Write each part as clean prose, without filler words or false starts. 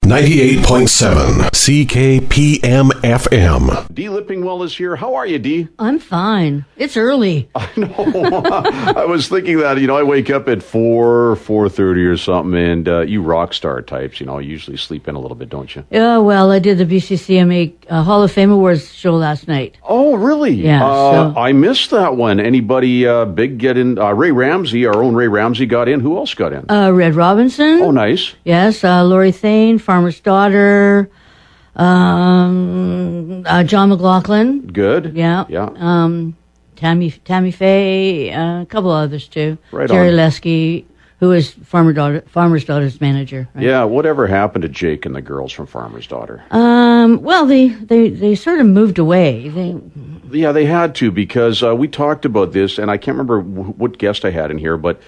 98.7 CKPM-FM. Dee Lipingwell is here. How are you, Dee? I'm fine. It's early. I know. I was thinking that, I wake up at 4:30 or something, and you rock star types, usually sleep in a little bit, don't you? Yeah, well, I did the BCCMA Hall of Fame Awards show last night. Oh, really? Yeah. I missed that one. Anybody big get in? Ray Ramsey, our own Ray Ramsey got in. Who else got in? Red Robinson. Oh, nice. Yes, Lori Thane, Farmer's Daughter, John McLaughlin. Good. Yeah. Yeah. Tammy Faye, a couple others too. Right Jerry on. Lesky, who is Farmer's Daughter's manager. Right? Yeah, whatever happened to Jake and the girls from Farmer's Daughter? Well, they sort of moved away. Yeah, they had to, because we talked about this, and I can't remember what guest I had in here, but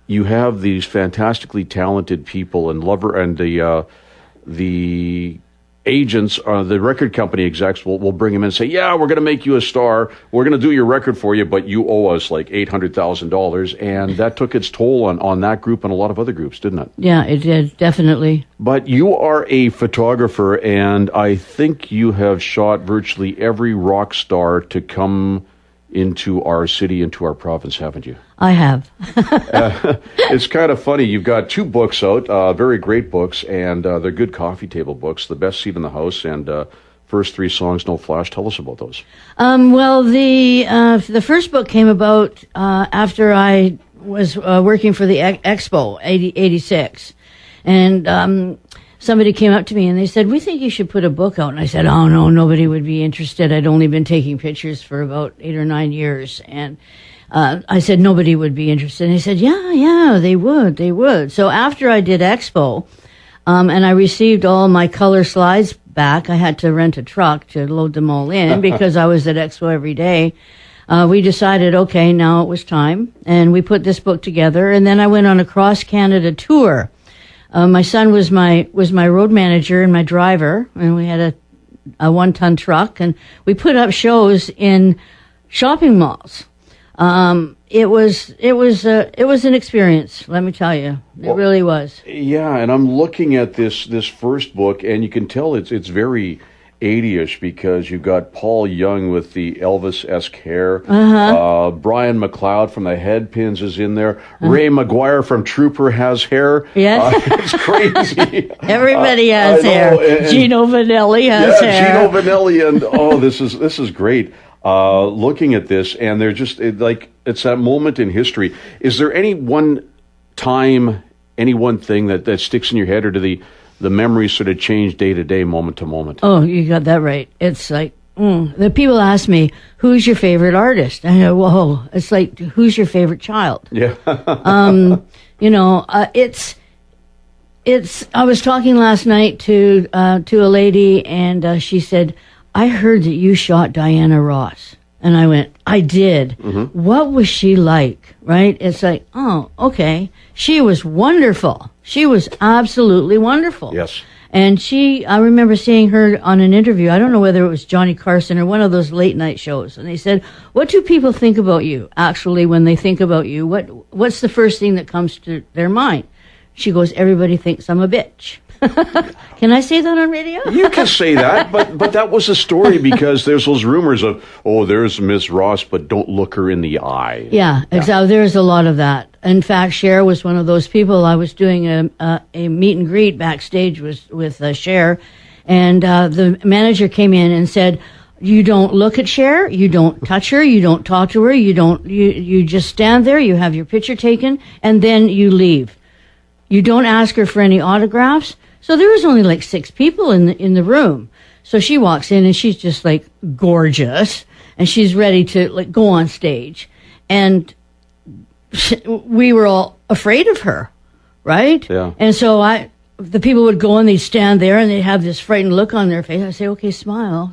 you have these fantastically talented people, and the agents, the record company execs will bring him in and say, yeah, we're going to make you a star. We're going to do your record for you, but you owe us like $800,000. And that took its toll on that group and a lot of other groups, didn't it? Yeah, it did, definitely. But you are a photographer, and I think you have shot virtually every rock star to come into our city, into our province, haven't you? I have. It's kind of funny. You've got 2 books out, very great books, and they're good coffee table books, The Best Seat in the House, and First 3 Songs, No Flash. Tell us about those. Well, the first book came about after I was working for the Expo, 86. And somebody came up to me and they said, we think you should put a book out. And I said, oh, no, nobody would be interested. I'd only been taking pictures for about 8 or 9 years. And I said, nobody would be interested. And they said, yeah, they would. So after I did Expo, and I received all my color slides back, I had to rent a truck to load them all in because I was at Expo every day. We decided, okay, now it was time. And we put this book together. And then I went on a cross-Canada tour. My son was my road manager and my driver, and we had a 1-ton truck, and we put up shows in shopping malls. It was an experience, let me tell you. It really was. Yeah, and I'm looking at this first book, and you can tell it's very 80ish, because you've got Paul Young with the Elvis-esque hair. Brian McLeod from the Headpins is in there. Ray Maguire from Trooper has hair. Yes. It's crazy. Everybody has hair. And Gino Vanelli has hair. Gino Vanelli, and this is great. Looking at this, and they're just it's that moment in history. Is there any one time, any one thing that sticks in your head, or do the memories sort of change day to day, moment to moment? Oh, you got that right. It's like, the people ask me, who's your favorite artist? I go, whoa, it's like, who's your favorite child? Yeah. I was talking last night to a lady, and she said, I heard that you shot Diana Ross. And I went, I did. Mm-hmm. What was she like? Right? It's like, oh, okay. She was wonderful. She was absolutely wonderful. Yes. And I remember seeing her on an interview. I don't know whether it was Johnny Carson or one of those late night shows. And they said, what do people think about you? Actually, when they think about you, what's the first thing that comes to their mind? She goes, everybody thinks I'm a bitch. Can I say that on radio? You can say that, but that was a story, because there's those rumors of, there's Miss Ross, but don't look her in the eye. Yeah, exactly. There's a lot of that. In fact, Cher was one of those people. I was doing a meet and greet backstage with Cher, and the manager came in and said, you don't look at Cher, you don't touch her, you don't talk to her, you just stand there, you have your picture taken, and then you leave. You don't ask her for any autographs. So there was only like 6 people in the room. So she walks in and she's just like gorgeous, and she's ready to go on stage. And we were all afraid of her, right? Yeah. And so the people would go and they'd stand there and they'd have this frightened look on their face. I'd say, okay, smile.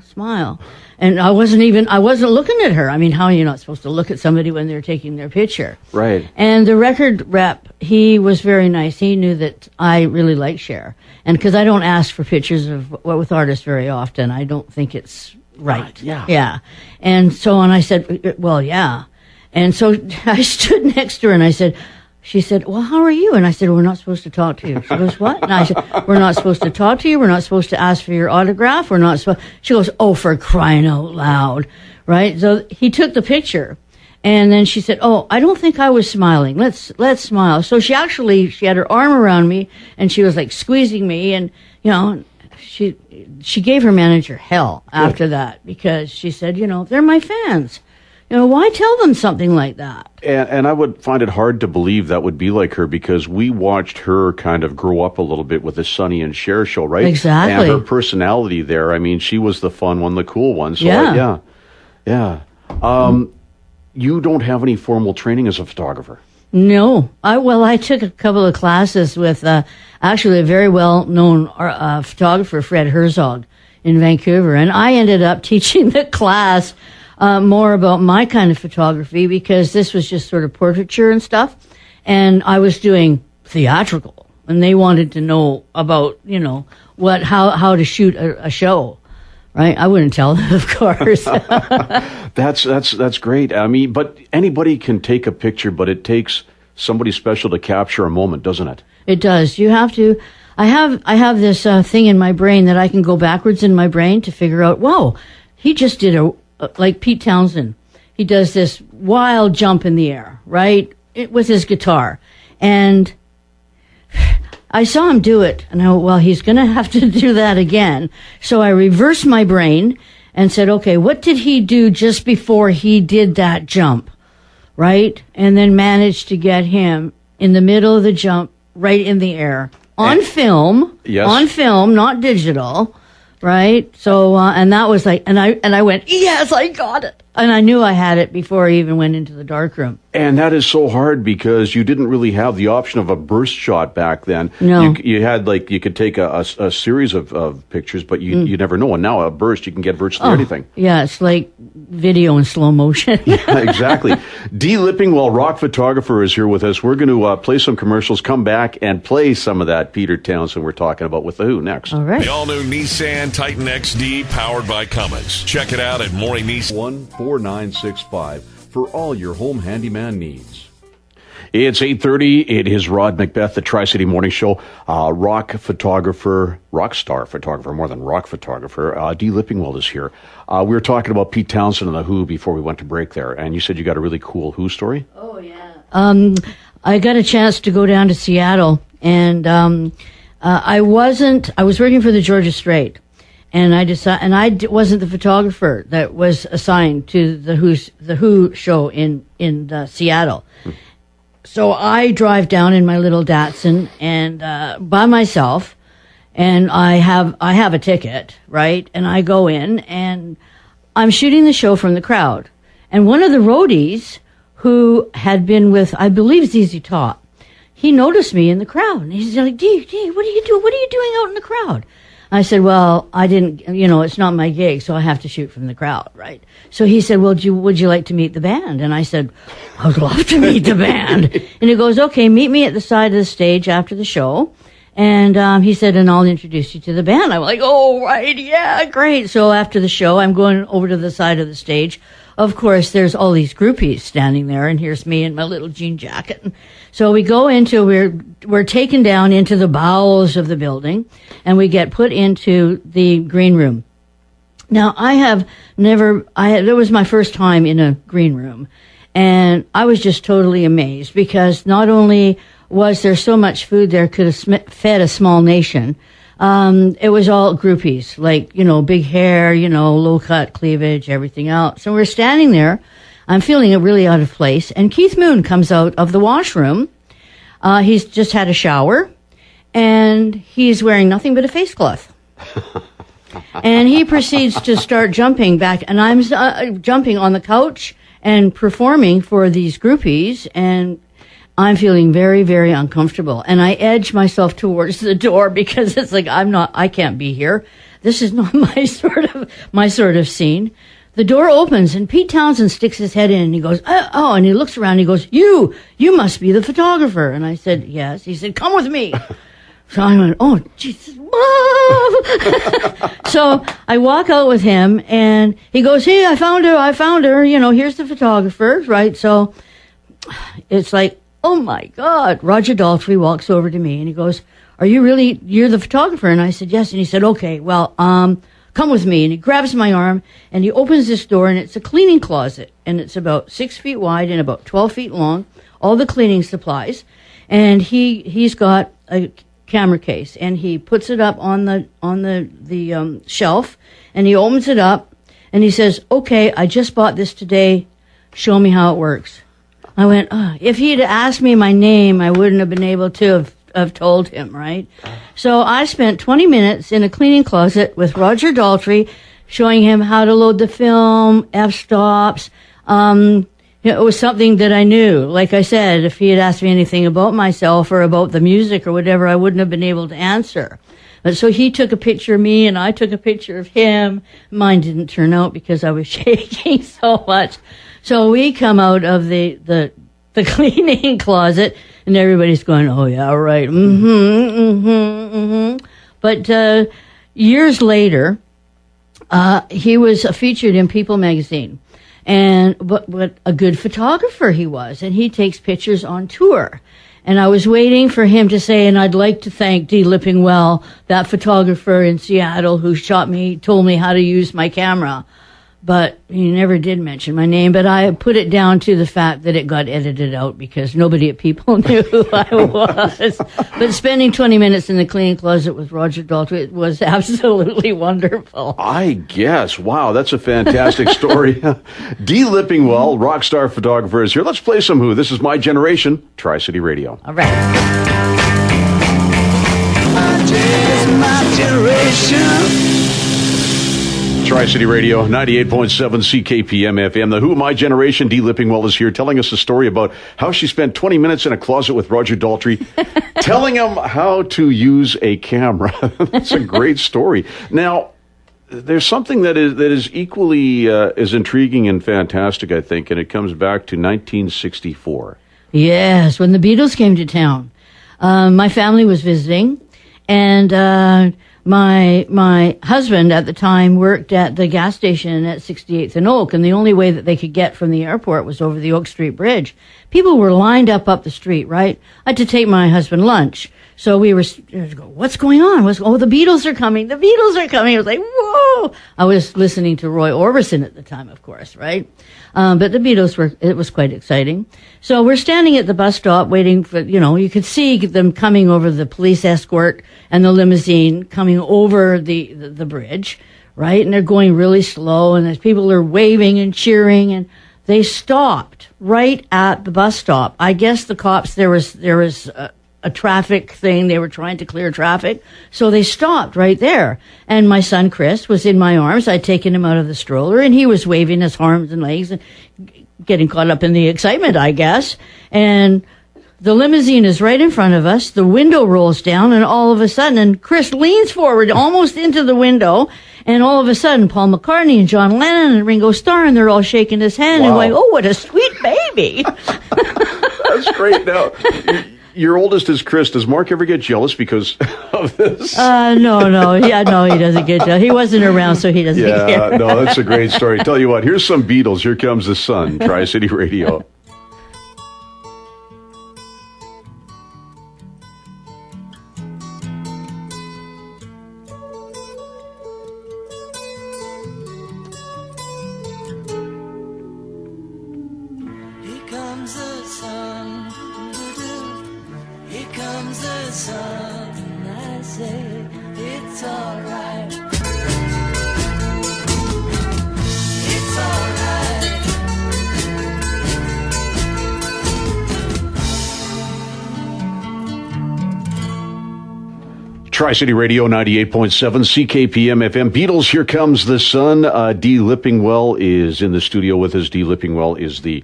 And I wasn't looking at her. I mean, how are you not supposed to look at somebody when they're taking their picture? Right. And the record rep, he was very nice. He knew that I really liked Cher. And because I don't ask for pictures with artists very often, I don't think it's right. Yeah. And so I said, well, yeah. And so I stood next to her and I said, she said, well, how are you? And I said, we're not supposed to talk to you. She goes, what? And I said, we're not supposed to talk to you. We're not supposed to ask for your autograph. We're not supposed. She goes, oh, for crying out loud. Right? So he took the picture. And then she said, oh, I don't think I was smiling. Let's smile. So she had her arm around me and she was like squeezing me. And, she gave her manager hell after that because she said, they're my fans. Why tell them something like that? And I would find it hard to believe that would be like her because we watched her kind of grow up a little bit with the Sonny and Cher show, right? Exactly. And her personality there, I mean, she was the fun one, the cool one. So yeah. You don't have any formal training as a photographer. No. I took a couple of classes with actually a very well-known photographer, Fred Herzog, in Vancouver. And I ended up teaching the class more about my kind of photography because this was just sort of portraiture and stuff. And I was doing theatrical. And they wanted to know about, how to shoot a show. Right? I wouldn't tell them, of course. That's great. I mean, but anybody can take a picture, but it takes somebody special to capture a moment, doesn't it? It does. You have to. I have this thing in my brain that I can go backwards in my brain to figure out, whoa, he just did like Pete Townsend. He does this wild jump in the air, right? With his guitar. And I saw him do it, and I went, well, he's going to have to do that again. So I reversed my brain and said, okay, what did he do just before he did that jump, right? And then managed to get him in the middle of the jump, right in the air, on film, not digital, right? So, and that was like, and I went, yes, I got it. And I knew I had it before I even went into the darkroom. And that is so hard because you didn't really have the option of a burst shot back then. No. You had you could take a series of pictures, but you never know. And now a burst, you can get virtually anything. Yeah, it's like video in slow motion. Yeah, exactly. Dee Lipingwell, rock photographer, is here with us. We're going to play some commercials, come back, and play some of that Peter Townsend we're talking about with The Who next. All right. The all-new Nissan Titan XD powered by Cummins. Check it out at Maury Nissan. 14965 for all your home handyman needs. It's 8:30. It is Rod MacBeth, the Tri-City Morning Show. Rock star photographer, more than rock photographer. Dee Lipingwell is here. We were talking about Pete Townsend and The Who before we went to break there, and you said you got a really cool Who story? Oh, yeah. I got a chance to go down to Seattle, and I was working for the Georgia Strait. And I wasn't the photographer that was assigned to the Who show in Seattle. So I drive down in my little Datsun and by myself, and I have a ticket, right? And I go in and I'm shooting the show from the crowd. And one of the roadies who had been with, I believe, ZZ Top, he noticed me in the crowd, and he's like, Dee, what are you doing? What are you doing out in the crowd? I said, well, I didn't, it's not my gig, so I have to shoot from the crowd, right? So he said, well, would you like to meet the band? And I said, I would love to meet the band. And he goes, okay, meet me at the side of the stage after the show. And he said, and I'll introduce you to the band. I'm like, oh, right, yeah, great. So after the show, I'm going over to the side of the stage. Of course, there's all these groupies standing there, and here's me in my little jean jacket. So we go we're taken down into the bowels of the building, and we get put into the green room. Now, that was my first time in a green room, and I was just totally amazed because not only was there so much food there could have fed a small nation, it was all groupies, like, big hair, low cut cleavage, everything else. So we're standing there. I'm feeling really out of place. And Keith Moon comes out of the washroom. He's just had a shower, and he's wearing nothing but a face cloth. And he proceeds to start jumping back, and I'm jumping on the couch and performing for these groupies, and I'm feeling very, very uncomfortable. And I edge myself towards the door because it's like, I can't be here. This is not my sort of scene. The door opens and Pete Townsend sticks his head in and he goes, and he looks around and he goes, you must be the photographer. And I said, yes. He said, come with me. So I went, oh, Jesus. So I walk out with him and he goes, hey, I found her. Here's the photographer, right? So it's like, oh my God. Roger Daltrey walks over to me and he goes, you're the photographer? And I said, yes. And he said, okay, well, come with me. And he grabs my arm and he opens this door and it's a cleaning closet. And it's about 6 feet wide and about 12 feet long, all the cleaning supplies. And he's got a camera case and he puts it up on the shelf and he opens it up and he says, okay, I just bought this today. Show me how it works. I went, if he'd asked me my name, I wouldn't have been able to have told him, right? So I spent 20 minutes in a cleaning closet with Roger Daltrey showing him how to load the film, f-stops. It was something that I knew. Like I said, if he had asked me anything about myself or about the music or whatever, I wouldn't have been able to answer. But so he took a picture of me and I took a picture of him. Mine didn't turn out because I was shaking so much. So we come out of the cleaning closet and everybody's going, oh yeah, right. But years later, he was featured in People magazine. And what a good photographer he was. And he takes pictures on tour. And I was waiting for him to say, and I'd like to thank Dee Lipingwell, that photographer in Seattle who told me how to use my camera. But he never did mention my name, but I put it down to the fact that it got edited out because nobody at People knew who I was. But spending 20 minutes in the cleaning closet with Roger Daltrey was absolutely wonderful. I guess. Wow, that's a fantastic story. Dee Lipingwell, rock star photographer, is here. Let's play some Who. This is My Generation, Tri-City Radio. All right. My generation. Tri-City Radio, 98.7 CKPM FM. The Who, My Generation, Dee Lipingwell is here telling us a story about how she spent 20 minutes in a closet with Roger Daltrey, telling him how to use a camera. That's a great story. Now, there's something that is equally as intriguing and fantastic, I think, and it comes back to 1964. Yes, when the Beatles came to town. My family was visiting, and my husband at the time worked at the gas station at 68th and Oak, and the only way that they could get from the airport was over the Oak Street Bridge. People were lined up the street, right? I had to take my husband lunch. So we were, what's going on? The Beatles are coming. The Beatles are coming. I was like, whoa. I was listening to Roy Orbison at the time, of course, right? But the Beatles it was quite exciting. So we're standing at the bus stop waiting for, you could see them coming over the police escort and the limousine coming over the bridge, right? And they're going really slow and as people are waving and cheering and they stopped right at the bus stop. I guess the cops, there was a traffic thing. They were trying to clear traffic. So they stopped right there. And my son, Chris, was in my arms. I'd taken him out of the stroller and he was waving his arms and legs and getting caught up in the excitement, I guess. And the limousine is right in front of us. The window rolls down and all of a sudden, and Chris leans forward almost into the window. And all of a sudden, Paul McCartney and John Lennon and Ringo Starr, and they're all shaking his hand and going, oh, what a sweet baby. That's great. Now, your oldest is Chris. Does Mark ever get jealous because of this? No. Yeah, no, he doesn't get jealous. He wasn't around, so he doesn't care. No, that's a great story. Tell you what, here's some Beatles. Here Comes the Sun, Tri-City Radio. Tri-City Radio, 98.7 CKPM FM. Beatles, Here Comes the Sun. Dee Lipingwell is in the studio with us. Dee Lipingwell is the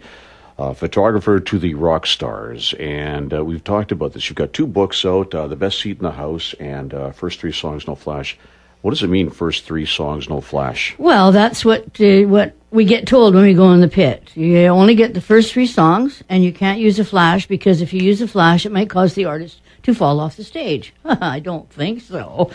photographer to the rock stars. And we've talked about this. You've got two books out, The Best Seat in the House and First Three Songs, No Flash. What does it mean, First Three Songs, No Flash? Well, that's what we get told when we go in the pit. You only get the first three songs, and you can't use a flash because if you use a flash, it might cause the artist to fall off the stage. I don't think so.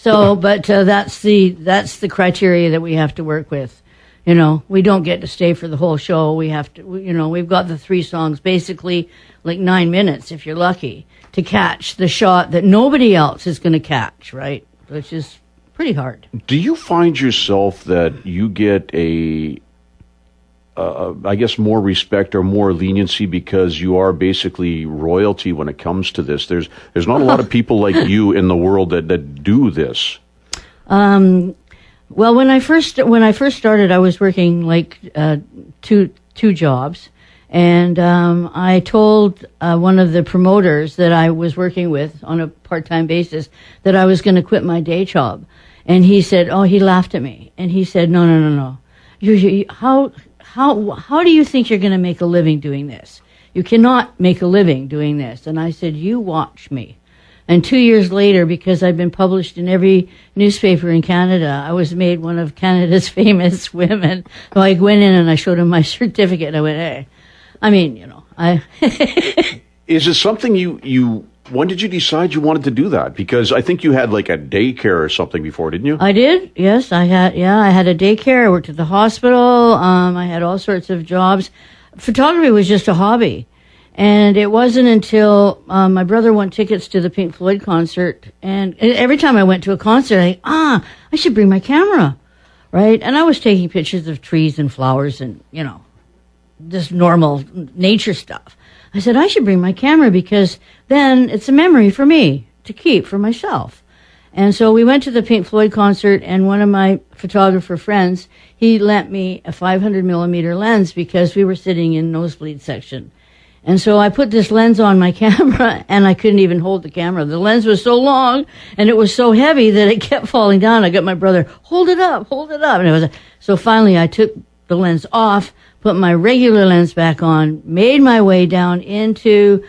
But that's the criteria that we have to work with we don't get to stay for the whole show. We have to, we've got the 3 songs, basically like 9 minutes, if you're lucky, to catch the shot that nobody else is going to catch, right? Which is pretty hard. Do you find yourself that you get I guess, more respect or more leniency because you are basically royalty when it comes to this? There's not a lot of people like you in the world that do this. Well, when I first started, I was working like two jobs, and I told one of the promoters that I was working with on a part-time basis that I was going to quit my day job, and he said, he laughed at me, and he said, no. How do you think you're going to make a living doing this? You cannot make a living doing this. And I said, you watch me. And 2 years later, because I'd been published in every newspaper in Canada, I was made one of Canada's famous women. So I went in and I showed him my certificate. And I went, hey. I mean, Is it something when did you decide you wanted to do that? Because I think you had like a daycare or something before, didn't you? I did, yes. I had a daycare. I worked at the hospital. I had all sorts of jobs. Photography was just a hobby. And it wasn't until my brother won tickets to the Pink Floyd concert. And every time I went to a concert, I should bring my camera, right? And I was taking pictures of trees and flowers and, just normal nature stuff. I said, I should bring my camera because then it's a memory for me to keep for myself. And so we went to the Pink Floyd concert, and one of my photographer friends, he lent me a 500 millimeter lens because we were sitting in nosebleed section. And so I put this lens on my camera, and I couldn't even hold the camera. The lens was so long, and it was so heavy that it kept falling down. I got my brother, hold it up. And so finally I took the lens off, put my regular lens back on, made my way down into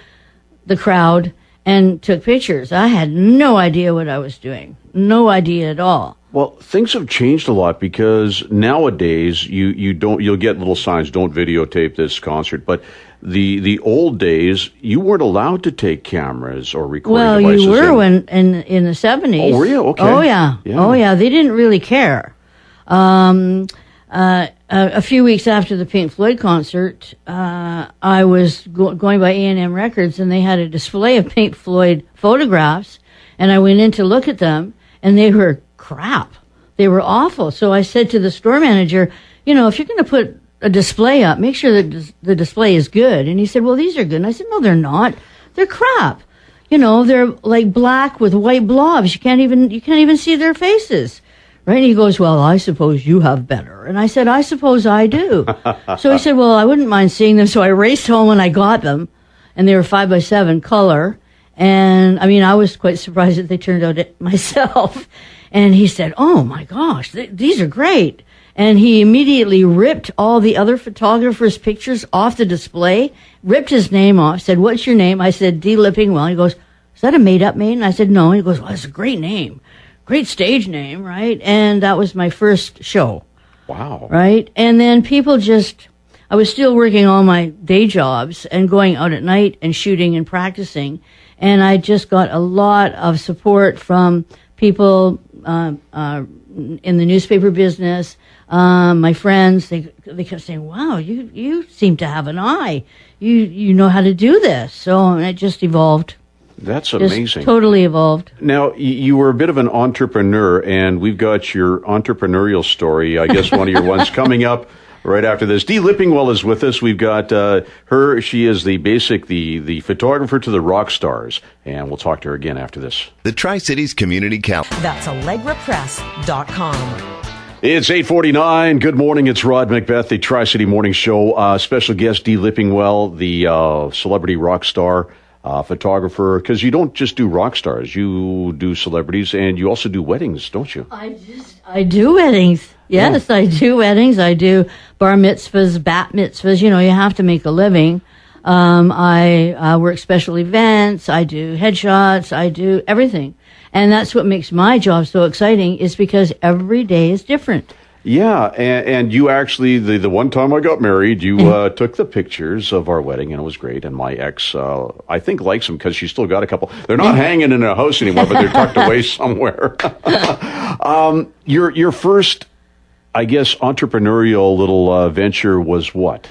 the crowd, and took pictures. I had no idea what I was doing. No idea at all. Well, things have changed a lot because nowadays you'll get little signs, don't videotape this concert, but the old days you weren't allowed to take cameras or recording devices. Well, you were in the 70s. Oh, were you? Okay. Oh yeah. They didn't really care. A few weeks after the Pink Floyd concert, I was going by A&M Records, and they had a display of Pink Floyd photographs, and I went in to look at them, and they were crap. They were awful. So I said to the store manager, if you're going to put a display up, make sure that the display is good. And he said, well, these are good. And I said, no, they're not. They're crap. They're like black with white blobs. You can't even see their faces. Right? And he goes, well, I suppose you have better. And I said, I suppose I do. So he said, well, I wouldn't mind seeing them. So I raced home and I got them. And they were 5x7 color. And I was quite surprised that they turned out myself. And he said, oh my gosh, these are great. And he immediately ripped all the other photographers' pictures off the display, ripped his name off, said, what's your name? I said, Dee Lipingwell. He goes, is that a made-up name? And I said, no. He goes, well, it's a great name. Great stage name, right? And that was my first show. Wow. Right? And then I was still working all my day jobs and going out at night and shooting and practicing. And I just got a lot of support from people in the newspaper business, my friends. They kept saying, wow, you seem to have an eye. You know how to do this. So it just evolved. That's amazing. Just totally evolved. Now, you were a bit of an entrepreneur, and we've got your entrepreneurial story, I guess one of your ones, coming up right after this. Dee Lipingwell is with us. We've got her. She is the photographer to the rock stars, and we'll talk to her again after this. The Tri-Cities Community Calendar. That's AllegraPress.com. It's 8:49. Good morning. It's Rod MacBeth, the Tri-City Morning Show. Special guest, Dee Lipingwell, the celebrity rock star. Photographer, because you don't just do rock stars, you do celebrities, and you also do weddings, don't you? I do weddings. Yes, yeah. I do weddings. I do bar mitzvahs, bat mitzvahs. You have to make a living. I work special events. I do headshots. I do everything. And that's what makes my job so exciting, is because every day is different. Yeah, and you actually, the one time I got married, you took the pictures of our wedding, and it was great. And my ex, I think, likes them because she's still got a couple. They're not hanging in a house anymore, but they're tucked away somewhere. Your first I guess, entrepreneurial little venture was what?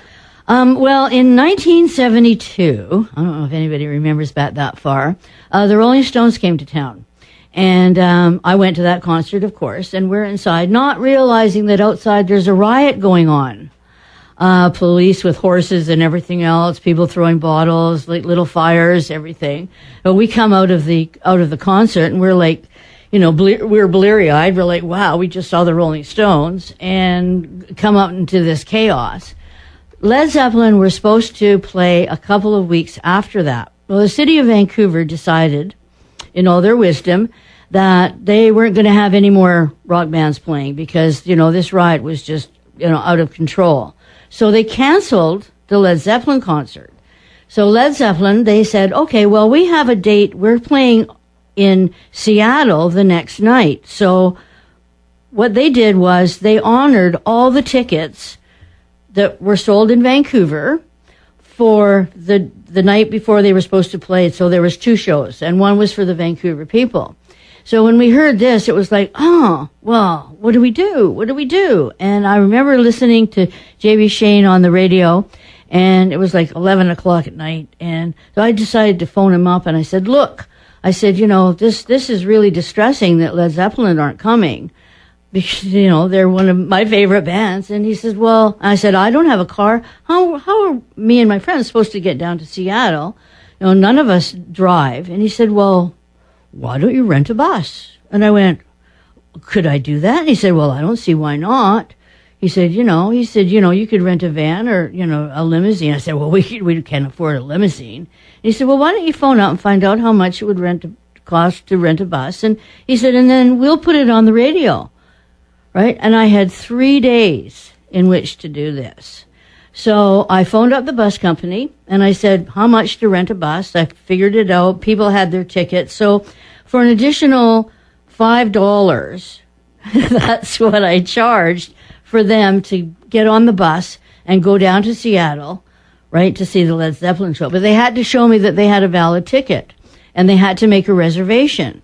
Well, in 1972, I don't know if anybody remembers back that far, the Rolling Stones came to town. And I went to that concert, of course, and we're inside, not realizing that outside there's a riot going on. Police with horses and everything else, people throwing bottles, like little fires, everything. But we come out of the concert, and we're like, you know, we're bleary-eyed. We're like, wow, we just saw the Rolling Stones, and come out into this chaos. Led Zeppelin were supposed to play a couple of weeks after that. Well, the city of Vancouver decided, in all their wisdom, that they weren't going to have any more rock bands playing because, you know, this riot was just, you know, out of control. So they canceled the Led Zeppelin concert. So Led Zeppelin, they said, okay, well, we have a date. We're playing in Seattle the next night. So what they did was they honored all the tickets that were sold in Vancouver for the night before they were supposed to play. So there was 2 shows, and one was for the Vancouver people. So when we heard this, it was like, oh, well, what do we do? What do we do? And I remember listening to J.B. Shane on the radio, and it was like 11 o'clock at night. And so I decided to phone him up, and I said, look, I said, you know, this is really distressing that Led Zeppelin aren't coming. Because, you know, they're one of my favorite bands. And he said, well, I said, I don't have a car. How are me and my friends supposed to get down to Seattle? You know, none of us drive. And he said, well, why don't you rent a bus? And I went, could I do that? And he said, well, I don't see why not. He said, you could rent a van or, you know, a limousine. I said, well, we can't afford a limousine. And he said, well, why don't you phone up and find out how much it would cost to rent a bus? And he said, and then we'll put it on the radio. Right? And I had 3 days in which to do this. So I phoned up the bus company and I said, how much to rent a bus? I figured it out. People had their tickets. So for an additional $5, that's what I charged for them to get on the bus and go down to Seattle, right, to see the Led Zeppelin show. But they had to show me that they had a valid ticket and they had to make a reservation.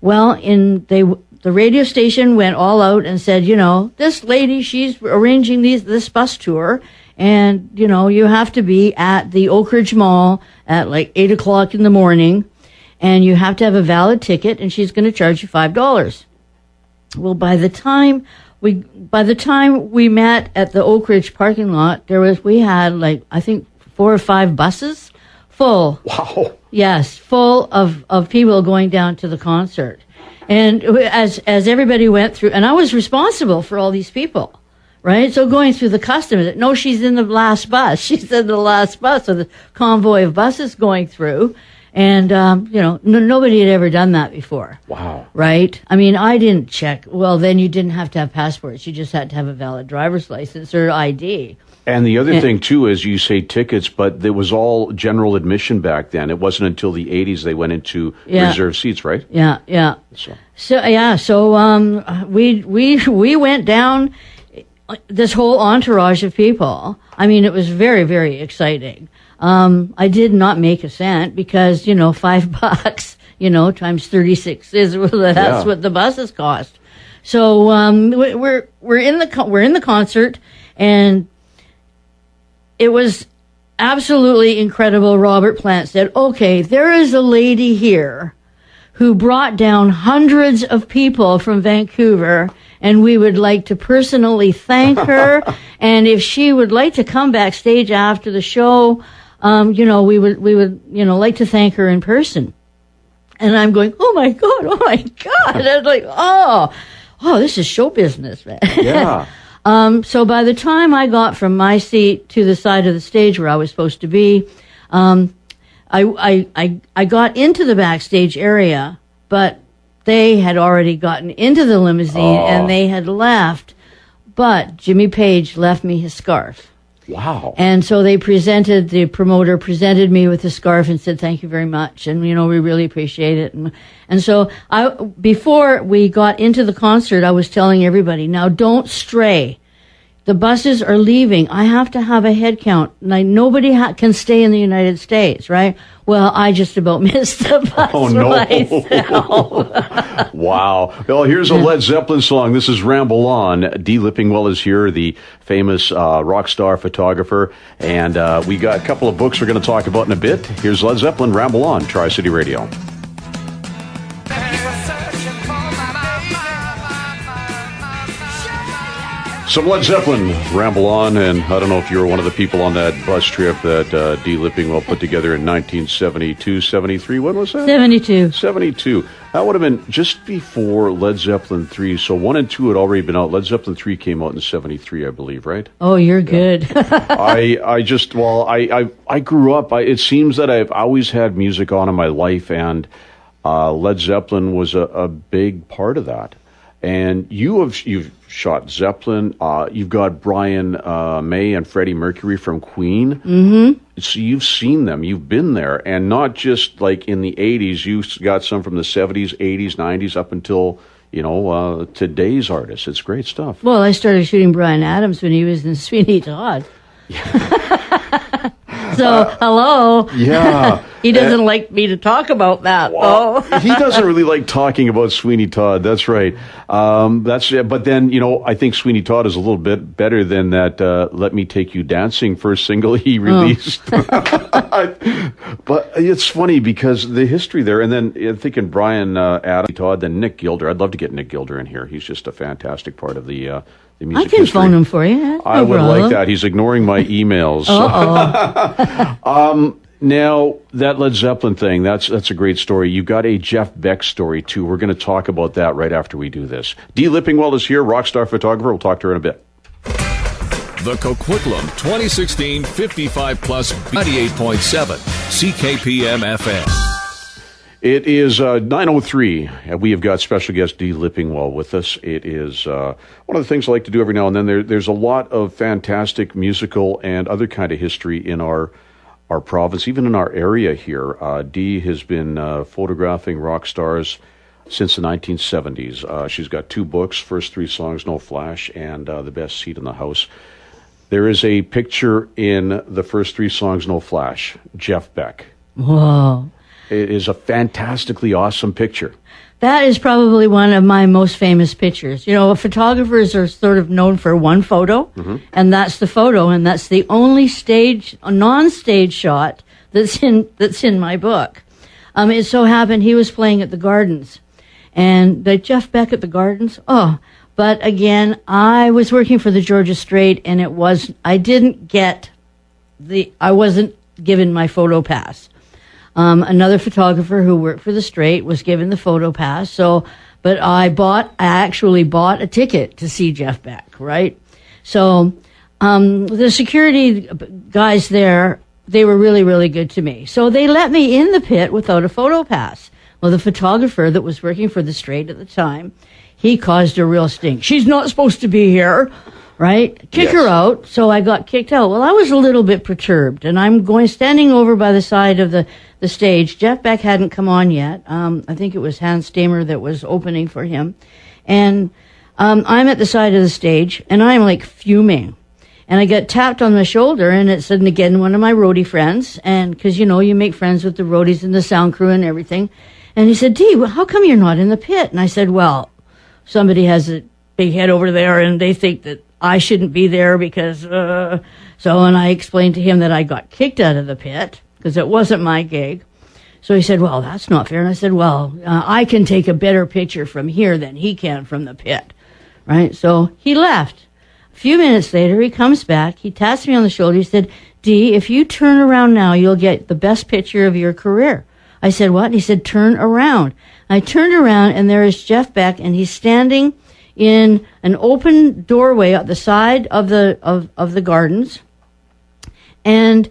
Well, the radio station went all out and said, you know, this lady, she's arranging this bus tour, and, you know, you have to be at the Oak Ridge Mall at like 8 o'clock in the morning, and you have to have a valid ticket, and she's going to charge you $5. Well, by the time we met at the Oak Ridge parking lot, we had like, I think 4 or 5 buses full. Wow. Yes, full of people going down to the concert. And as everybody went through, and I was responsible for all these people, right? So going through the customs, no, she's in the last bus. She's in the last bus. So the convoy of buses going through. And, you know, nobody had ever done that before. Wow. Right? I mean, I didn't check. Well, then you didn't have to have passports. You just had to have a valid driver's license or ID. And the other thing, too, is you say tickets, but there was all general admission back then. It wasn't until the 80s they went into reserved seats, right? Yeah. So we went down this whole entourage of people. I mean, it was very, very exciting. I did not make a cent because, you know, $5, you know, times 36 is that's what the buses cost. So we're in the concert, and it was absolutely incredible. Robert Plant said, okay, there is a lady here who brought down hundreds of people from Vancouver, and we would like to personally thank her. And if she would like to come backstage after the show, you know, we would, you know, like to thank her in person. And I'm going, oh my God. And I'm like, oh, this is show business, man. Yeah. So by the time I got from my seat to the side of the stage where I was supposed to be, I got into the backstage area, but they had already gotten into the limousine and they had left. But Jimmy Page left me his scarf. Wow. And so the promoter presented me with the scarf and said, thank you very much. And, you know, we really appreciate it. And so before we got into the concert, I was telling everybody, now don't stray. The buses are leaving. I have to have a head count. Nobody can stay in the United States, right? Well, I just about missed the bus myself. Wow. Well, here's a Led Zeppelin song. This is Ramble On. Dee Lipingwell is here, the famous rock star photographer. And we got a couple of books we're going to talk about in a bit. Here's Led Zeppelin, Ramble On, Tri-City Radio. Some Led Zeppelin, Ramble On, and I don't know if you were one of the people on that bus trip that Dee Lipingwell put together in 1972, 73. When was that? 72. 72. That would have been just before Led Zeppelin 3. So 1 and 2 had already been out. Led Zeppelin 3 came out in 73, I believe, right? Oh, you're good. I grew up. It seems that I've always had music on in my life, and Led Zeppelin was a big part of that. And you've shot Zeppelin. You've got Brian May and Freddie Mercury from Queen. Mm-hmm. So you've seen them. You've been there, and not just like in the 80s. You got some from the 70s, 80s, 90s, up until today's artists. It's great stuff. Well, I started shooting Bryan Adams when he was in Sweeney Todd. So, hello. Yeah. He doesn't like me to talk about that, well, though. He doesn't really like talking about Sweeney Todd. That's right. But then, I think Sweeney Todd is a little bit better than that Let Me Take You Dancing first single he released. But it's funny because the history there, and then thinking Bryan Adams, Todd, then Nick Gilder. I'd love to get Nick Gilder in here. He's just a fantastic part of the music I can history. phone him for you. No I would problem. like that. He's ignoring my emails. Now, that Led Zeppelin thing, that's a great story. You got a Jeff Beck story, too. We're going to talk about that right after we do this. Dee Lipingwell is here, rock star photographer. We'll talk to her in a bit. The Coquitlam 2016 55 Plus 98.7 CKPM FM. It is 9:03, and we have got special guest Dee Lipingwell with us. It is one of the things I like to do every now and then. There's a lot of fantastic musical and other kind of history in our province, even in our area here. Dee has been photographing rock stars since the 1970s. She's got 2 books, First 3 Songs, No Flash, and The Best Seat in the House. There is a picture in the First 3 Songs, No Flash, Jeff Beck. Whoa. It is a fantastically awesome picture. That is probably one of my most famous pictures. Photographers are sort of known for one photo, and that's the photo, and that's the only non-stage shot that's in my book. It so happened he was playing at the Gardens, and the Jeff Beck at the Gardens. Oh, but again, I was working for the Georgia Strait, and I wasn't given my photo pass. Another photographer who worked for the Strait was given the photo pass. But I actually bought a ticket to see Jeff Beck, right? So, the security guys there, they were really, really good to me. So they let me in the pit without a photo pass. Well, the photographer that was working for the Strait at the time, he caused a real stink. She's not supposed to be here. Right? Kick her out. So I got kicked out. Well, I was a little bit perturbed, and I'm standing over by the side of the stage. Jeff Beck hadn't come on yet. I think it was Hans Stamer that was opening for him. And I'm at the side of the stage, and I'm like fuming. And I got tapped on the shoulder, and it's again one of my roadie friends. And because, you make friends with the roadies and the sound crew and everything. And he said, Dee, how come you're not in the pit? And I said, well, somebody has a big head over there, and they think that I shouldn't be there because, and I explained to him that I got kicked out of the pit because it wasn't my gig. So he said, well, that's not fair. And I said, well, I can take a better picture from here than he can from the pit. Right? So he left. A few minutes later, he comes back. He taps me on the shoulder. He said, Dee, if you turn around now, you'll get the best picture of your career. I said, what? And he said, turn around. I turned around, and there is Jeff Beck, and he's standing in an open doorway at the side of the Gardens, and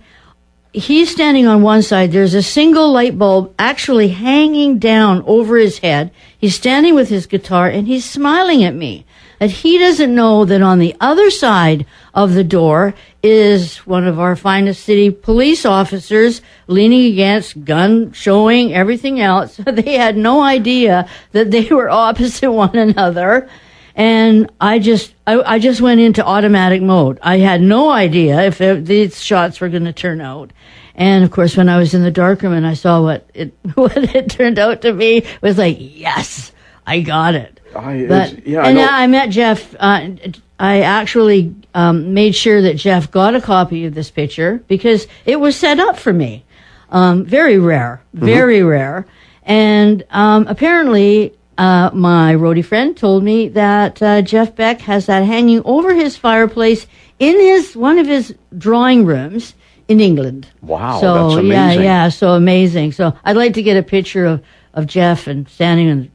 he's standing on one side. There's a single light bulb actually hanging down over his head. He's standing with his guitar, and he's smiling at me. That he doesn't know that on the other side of the door is one of our finest city police officers leaning against, gun showing, everything else. They had no idea that they were opposite one another. And I just went into automatic mode. I had no idea if these shots were going to turn out. And of course, when I was in the darkroom and I saw what it turned out to be, it was like, yes, I got it. I And know. I met Jeff. I actually made sure that Jeff got a copy of this picture because it was set up for me. Very rare, very rare. And apparently, my roadie friend told me that Jeff Beck has that hanging over his fireplace in one of his drawing rooms in England. Wow, so, that's amazing. Yeah, so amazing. So I'd like to get a picture of Jeff and standing and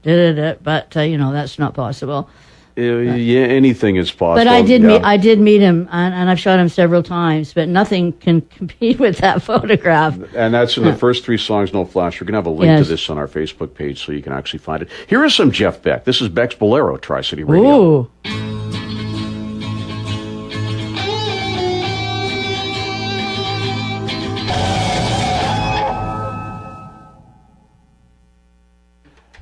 but that's not possible. Anything is possible. But I did meet him, and I've shot him several times, but nothing can compete with that photograph. And that's in the first 3 songs, No Flash. We're going to have a link to this on our Facebook page so you can actually find it. Here is some Jeff Beck. This is Beck's Bolero, Tri-City Radio. Ooh.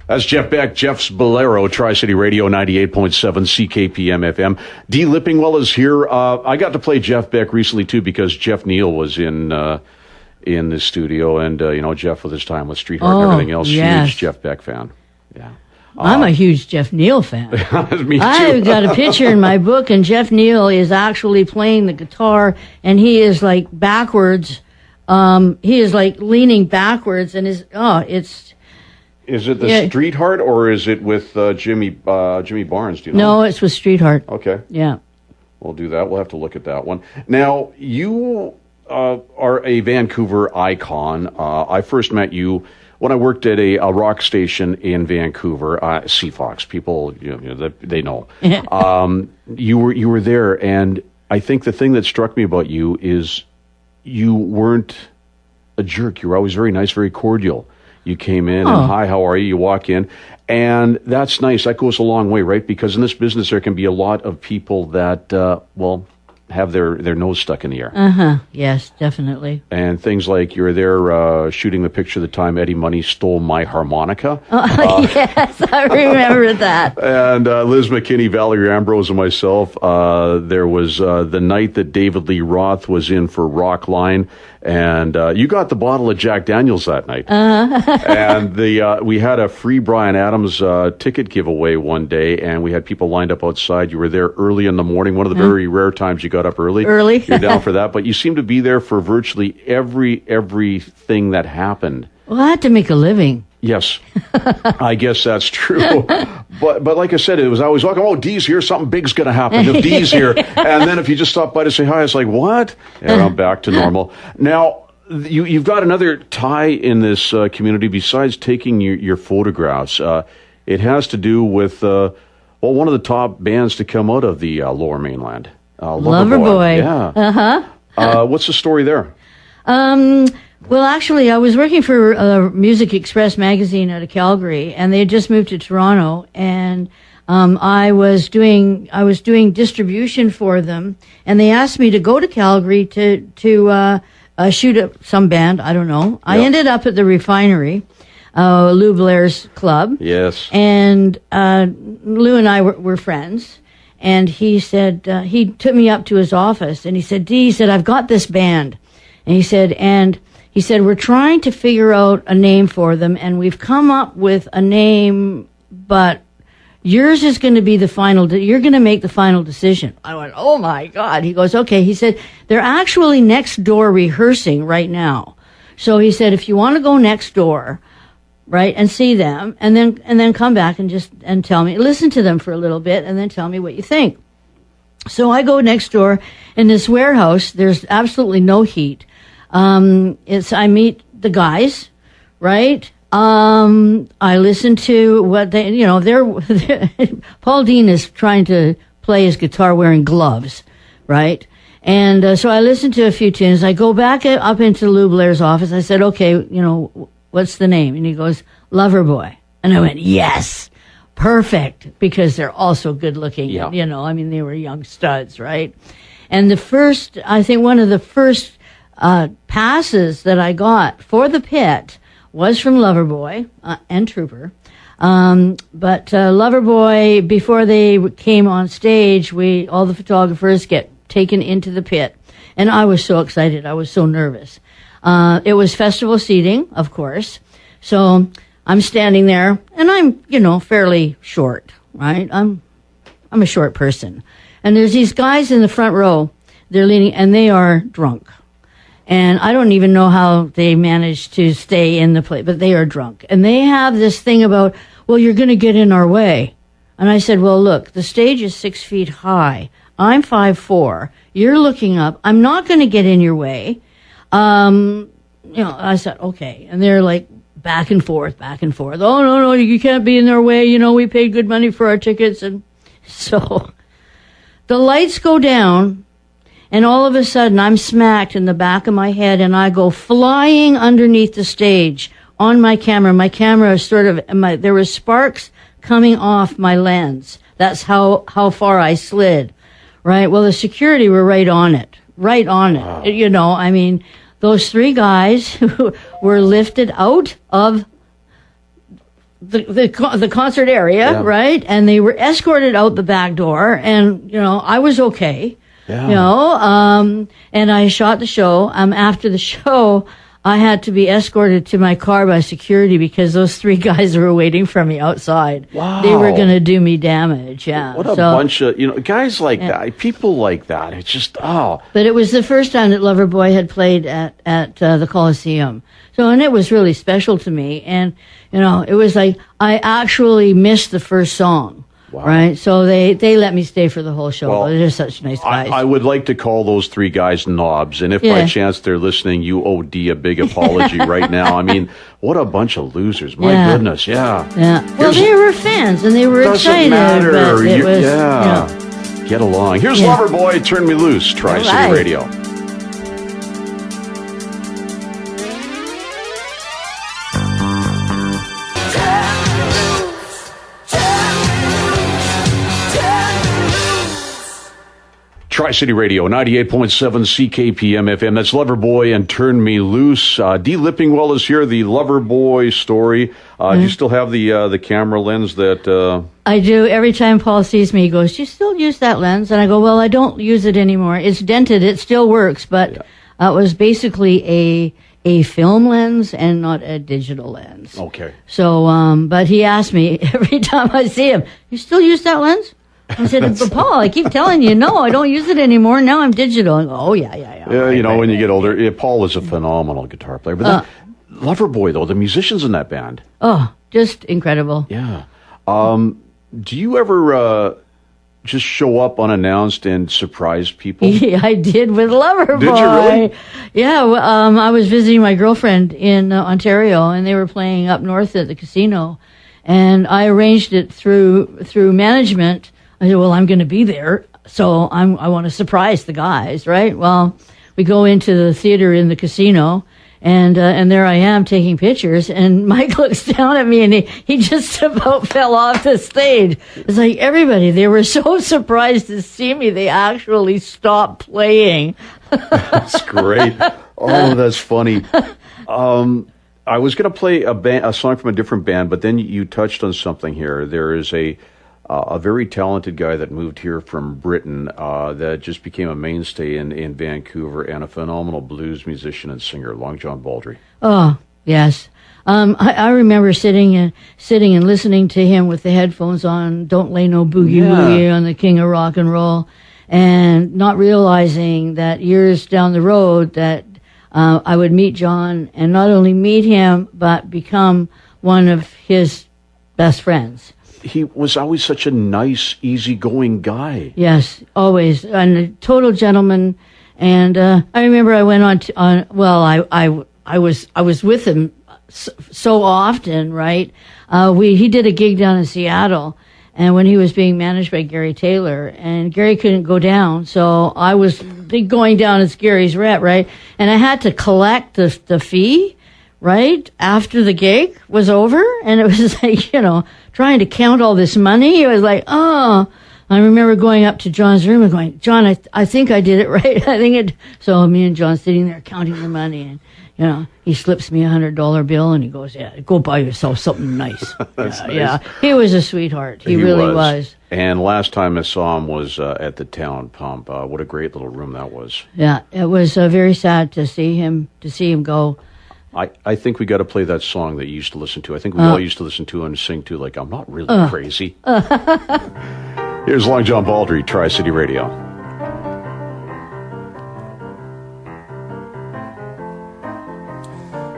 That's Jeff Beck, Jeff's Bolero, Tri-City Radio, 98.7 CKPM FM. Dee Lipingwell is here. I got to play Jeff Beck recently, too, because Jeff Neal was in the studio. And, Jeff with his time with Streetheart and everything else, huge Jeff Beck fan. Yeah. I'm a huge Jeff Neal fan. Me too. I've got a picture in my book, and Jeff Neal is actually playing the guitar, and he is like backwards. He is like leaning backwards, and it's... Is it the Streetheart, or is it with Jimmy Barnes? Do you know? No, it's with Streetheart. Okay. Yeah. We'll do that. We'll have to look at that one. Now, you are a Vancouver icon. I first met you when I worked at a rock station in Vancouver, CFOX. People, they know. You were there, and I think the thing that struck me about you is you weren't a jerk. You were always very nice, very cordial. You came in and, hi, how are you? You walk in, and that's nice. That goes a long way, right? Because in this business, there can be a lot of people that, have their nose stuck in the air. Yes, definitely. And things like you're there shooting the picture the time Eddie Money stole my harmonica. Yes, I remember that. And Liz McKinney, Valerie Ambrose, and myself. There was the night that David Lee Roth was in for Rock Line. And you got the bottle of Jack Daniels that night. And we had a free Bryan Adams ticket giveaway one day, and we had people lined up outside. You were there early in the morning, one of the very rare times you got up early. You're down for that. But you seem to be there for virtually everything that happened. Well, I had to make a living. Yes, I guess that's true. But like I said, it was always like, oh, Dee's here, something big's going to happen. If Dee's here. And then if you just stop by to say hi, it's like, what? And I'm back to normal. Now, you've got another tie in this community besides taking your photographs. It has to do with, one of the top bands to come out of the Lower Mainland. Loverboy. Yeah. What's the story there? Well, actually, I was working for Music Express magazine out of Calgary, and they had just moved to Toronto, and I was doing distribution for them, and they asked me to go to Calgary to shoot some band. I don't know. Yep. I ended up at the Refinery, Lou Blair's club. Yes. And Lou and I were friends. And he said, he took me up to his office, and he said, Dee, he said, I've got this band. And he said, we're trying to figure out a name for them, and we've come up with a name, but yours is going to be the final, you're going to make the final decision. I went, oh my God. He goes, okay. He said, they're actually next door rehearsing right now. So he said, if you want to go next door, right, and see them, and then come back and tell me, listen to them for a little bit, and then tell me what you think. So I go next door in this warehouse. There's absolutely no heat. I meet the guys, right? I listen to what they're Paul Dean is trying to play his guitar wearing gloves, right? And so I listened to a few tunes. I go back up into Lou Blair's office. I said, okay, what's the name? And he goes, Loverboy. And I went, yes, perfect, because they're also good looking. Yeah. They were young studs, right? And one of the first passes that I got for the pit was from Loverboy and Trooper. But Loverboy, before they came on stage, all the photographers get taken into the pit. And I was so excited. I was so nervous. It was festival seating, of course. So I'm standing there, and I'm, fairly short, right? I'm a short person. And there's these guys in the front row, they're leaning, and they are drunk. And I don't even know how they managed to stay in the place, but they are drunk. And they have this thing about, well, you're going to get in our way. And I said, well, look, the stage is 6 feet high. I'm 5'4". You're looking up. I'm not going to get in your way. I said, okay. And they're like back and forth. Oh, no, you can't be in their way. We paid good money for our tickets. And so the lights go down, and all of a sudden I'm smacked in the back of my head, and I go flying underneath the stage on my camera. My camera is there were sparks coming off my lens. That's how far I slid. Right. Well, the security were right on it. Wow. Those 3 guys who were lifted out of the concert area, right? And they were escorted out the back door, and, I was okay. Yeah. And I shot the show. After the show, I had to be escorted to my car by security because those 3 guys were waiting for me outside. Wow. They were going to do me damage, yeah. What a bunch of, guys like that, people like that. It's just, oh. But it was the first time that Loverboy had played at the Coliseum. So, and it was really special to me. And, it was like, I actually missed the first song. Wow. Right, so they let me stay for the whole show. Well, they're such nice guys. I would like to call those 3 guys knobs, and if by chance they're listening, you owe Dee a big apology right now. What a bunch of losers! My goodness, yeah. Well, they were fans, and they were excited. Doesn't matter. But it was, Get along. Here's Loverboy, Turn Me Loose, Tri-City Radio. Tri-City Radio, 98.7 CKPM FM. That's Loverboy and Turn Me Loose. Dee Lipingwell is here, the Loverboy story. Do you still have the camera lens that... I do. Every time Paul sees me, he goes, do you still use that lens? And I go, well, I don't use it anymore. It's dented. It still works, but it was basically a film lens and not a digital lens. Okay. So, but he asked me every time I see him, you still use that lens? I said, but Paul, I keep telling you, no, I don't use it anymore. Now I'm digital. I go, oh, yeah. Yeah, when you get older, Paul is a phenomenal guitar player. But Loverboy, though, the musicians in that band. Oh, just incredible. Yeah. Do you ever just show up unannounced and surprise people? Yeah, I did with Loverboy. Did you really? Yeah, I was visiting my girlfriend in Ontario, and they were playing up north at the casino. And I arranged it through management. I said, well, I'm going to be there, so I want to surprise the guys, right? Well, we go into the theater in the casino, and there I am taking pictures, and Mike looks down at me, and he just about fell off the stage. It's like everybody, they were so surprised to see me, they actually stopped playing. That's great. Oh, that's funny. I was going to play a song from a different band, but then you touched on something here. There is a very talented guy that moved here from Britain that just became a mainstay in Vancouver, and a phenomenal blues musician and singer, Long John Baldry. Oh, yes. I remember sitting and listening to him with the headphones on, Don't Lay No Boogie Woogie on the King of Rock and Roll, and not realizing that years down the road that I would meet John, and not only meet him, but become one of his best friends. He was always such a nice, easygoing guy. Yes, always, and a total gentleman. And I remember I went I was with him so often, right? He did a gig down in Seattle, and when he was being managed by Gary Taylor, and Gary couldn't go down, so I was going down as Gary's rep, right? And I had to collect the fee, right, after the gig was over, and it was like, trying to count all this money. It was like, oh. I remember going up to John's room and going, John, I think I did it right. So me and John sitting there counting the money, and he slips me $100 bill, and he goes, yeah, go buy yourself something nice. That's nice. Yeah, he was a sweetheart. He really was. And last time I saw him was at the Town Pump. What a great little room that was. Yeah, it was very sad to see him go. I think we got to play that song that you used to listen to. I think we all used to listen to and sing to, like, I'm not really crazy. Here's Long John Baldry, Tri-City Radio.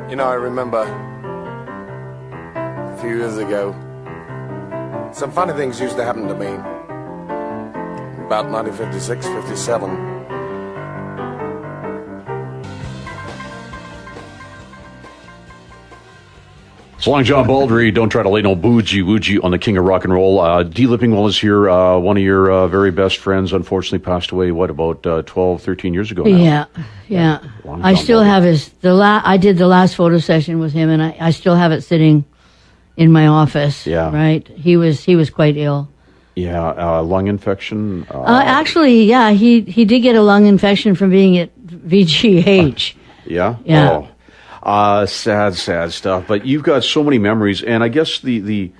You know, I remember a few years ago, some funny things used to happen to me. About 1956, 57. It's Long John Baldry. Don't try to lay no boogie-woogie on the king of rock and roll. Dee Lipingwell is here. One of your very best friends unfortunately passed away, about 12, 13 years ago now? Yeah. I still have I did the last photo session with him, and I still have it sitting in my office. Yeah. Right? He was quite ill. Yeah, lung infection. Actually, yeah, he did get a lung infection from being at VGH. Yeah? Yeah. Sad stuff. But you've got so many memories, and I guess the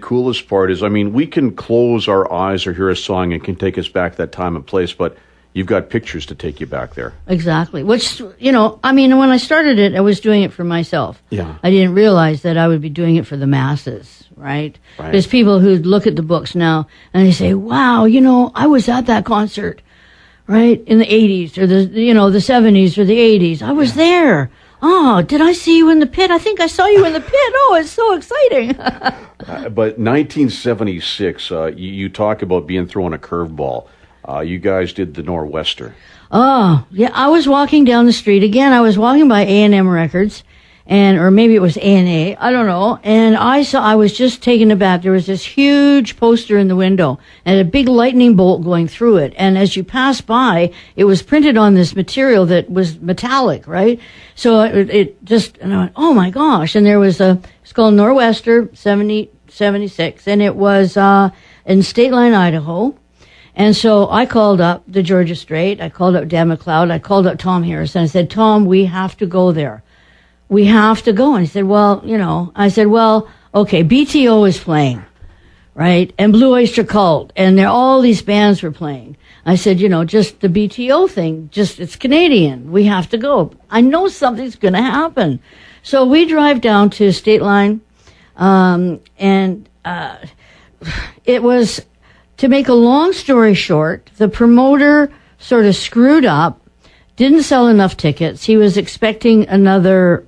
coolest part is, I mean, we can close our eyes or hear a song and can take us back that time and place, but you've got pictures to take you back there. Exactly. Which, I mean, when I started it, I was doing it for myself. Yeah. I didn't realize that I would be doing it for the masses, right? There's people who look at the books now and they say, wow, I was at that concert, right, in the 80s or the 70s or the 80s. I was there. Oh, did I see you in the pit? I think I saw you in the pit. Oh, it's so exciting. But 1976, you talk about being thrown a curveball. You guys did the Nor'Wester. Oh, yeah. I was walking down the street. Again, I was walking by A&M Records, or maybe it was A&A. I don't know. And I was just taken aback. There was this huge poster in the window and a big lightning bolt going through it. And as you pass by, it was printed on this material that was metallic, right? So and I went, oh my gosh. And there was it's called Nor'Wester 76, and it was in State Line, Idaho. And so I called up the Georgia Strait. I called up Dan McLeod. I called up Tom Harris. And I said, Tom, we have to go there. We have to go. And he said, well, I said, well, okay, BTO is playing, right? And Blue Oyster Cult. And all these bands were playing. I said, just the BTO thing, it's Canadian. We have to go. I know something's going to happen. So we drive down to State Line. And it was, to make a long story short, the promoter sort of screwed up, didn't sell enough tickets. He was expecting another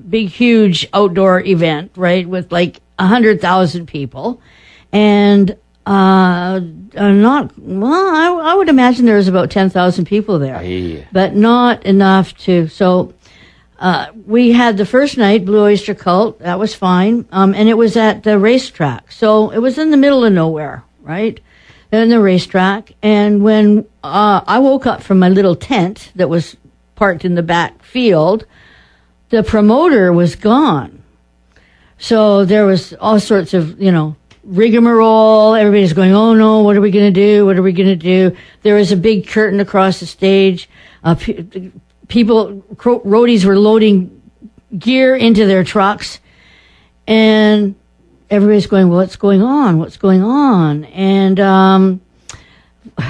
big, huge outdoor event, right, with like 100,000 people. And I would imagine there was about 10,000 people there. Aye. But not enough to, so we had the first night, Blue Oyster Cult, that was fine, and it was at the racetrack. So it was in the middle of nowhere, right, in the racetrack. And when I woke up from my little tent that was parked in the back field, the promoter was gone. So there was all sorts of, rigmarole. Everybody's going, oh no, what are we going to do? What are we going to do? There was a big curtain across the stage. Roadies were loading gear into their trucks. And everybody's going, well, what's going on? What's going on? And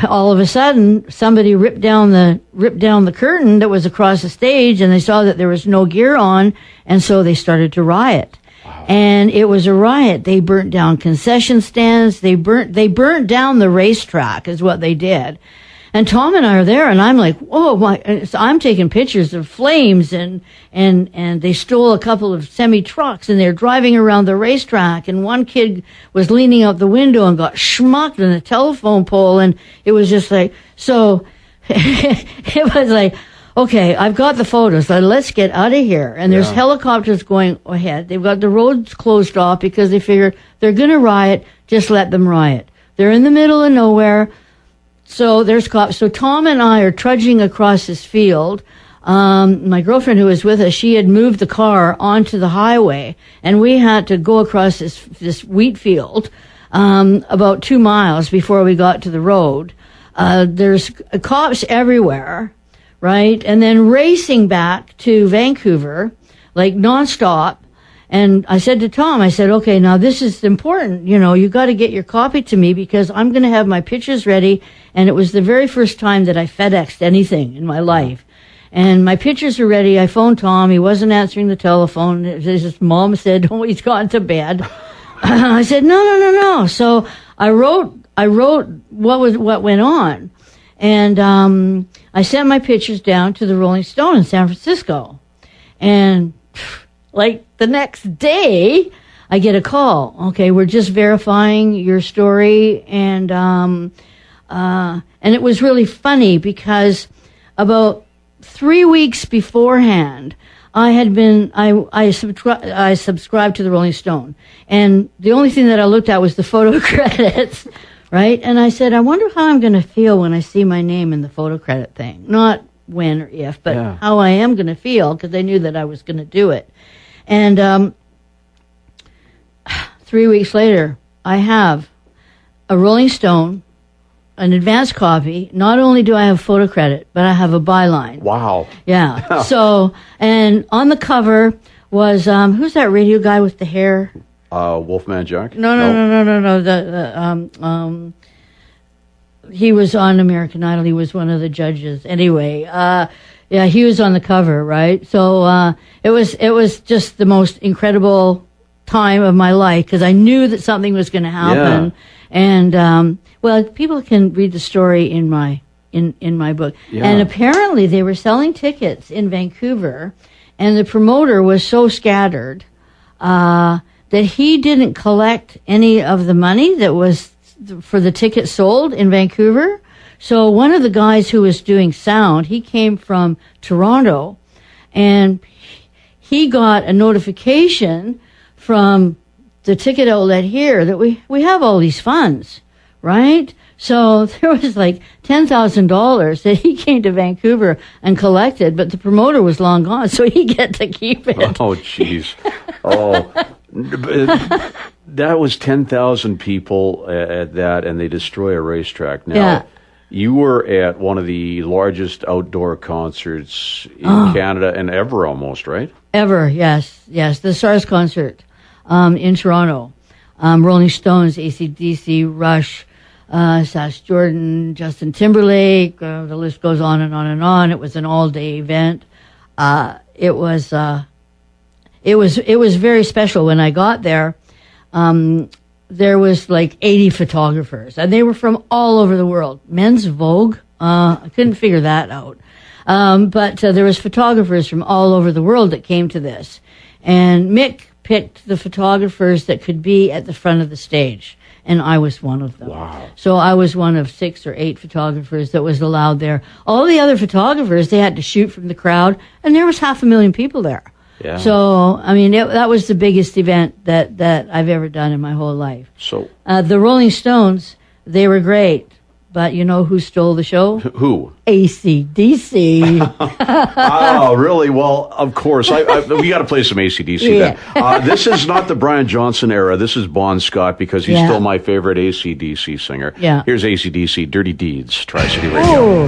all of a sudden, somebody ripped down the curtain that was across the stage, and they saw that there was no gear on, and so they started to riot. Wow. And it was a riot. They burnt down concession stands. They burnt down the racetrack, is what they did. And Tom and I are there, and I'm like, whoa, so I'm taking pictures of flames, and they stole a couple of semi-trucks, and they're driving around the racetrack, and one kid was leaning out the window and got schmucked in a telephone pole, and it was just like, so it was like, okay, I've got the photos, so let's get out of here. And there's helicopters going ahead. They've got the roads closed off because they figure they're going to riot, just let them riot. They're in the middle of nowhere. So there's cops. So Tom and I are trudging across this field. My girlfriend who was with us, she had moved the car onto the highway, and we had to go across this wheat field about 2 miles before we got to the road. There's cops everywhere, right? And then racing back to Vancouver, like nonstop. And I said to Tom, I said, okay, now this is important. You got to get your copy to me because I'm going to have my pictures ready. And it was the very first time that I FedExed anything in my life. And my pictures are ready. I phoned Tom. He wasn't answering the telephone. His mom said, "Oh, he's gone to bed." I said, "No." So I wrote what went on, and I sent my pictures down to the Rolling Stone in San Francisco, and like the next day, I get a call. Okay, we're just verifying your story, and it was really funny because about 3 weeks beforehand, I subscribed to the Rolling Stone, and the only thing that I looked at was the photo credits, right? And I said, I wonder how I'm going to feel when I see my name in the photo credit thing. Not when or if, but how I am going to feel, because I knew that I was going to do it. And 3 weeks later, I have a Rolling Stone, an advance copy. Not only do I have photo credit, but I have a byline. Wow. Yeah. So, and on the cover was, who's that radio guy with the hair? Wolfman Jack? No. He was on American Idol. He was one of the judges. Anyway, he was on the cover, right? So, it was just the most incredible time of my life because I knew that something was going to happen. Yeah. And, people can read the story in my book. Yeah. And apparently they were selling tickets in Vancouver, and the promoter was so scattered that he didn't collect any of the money that was for the tickets sold in Vancouver. So one of the guys who was doing sound, he came from Toronto, and he got a notification from the ticket outlet here that we have all these funds, right? So there was like $10,000 that he came to Vancouver and collected, but the promoter was long gone, so he get to keep it. Oh, jeez. That was 10,000 people at that, and they destroy a racetrack. Now, you were at one of the largest outdoor concerts in Canada and ever, almost, right? Ever, yes. The SARS concert in Toronto. Rolling Stones, AC/DC, Rush, Sass Jordan, Justin Timberlake, the list goes on and on and on. It was an all-day event. It was very special. When I got there, there was like 80 photographers, and they were from all over the world. Men's Vogue, I couldn't figure that out. But there was photographers from all over the world that came to this. And Mick picked the photographers that could be at the front of the stage, and I was one of them. Wow. So I was one of 6 or 8 photographers that was allowed there. All the other photographers, they had to shoot from the crowd, and there was 500,000 people there. Yeah. So, I mean, that was the biggest event that I've ever done in my whole life. So the Rolling Stones, they were great. But you know who stole the show? Who? AC/DC. Oh, really? Well, of course. We got to play some AC/DC then. This is not the Brian Johnson era. This is Bon Scott because he's still my favorite AC/DC singer. Yeah. Here's AC/DC, Dirty Deeds, Tri-City Radio.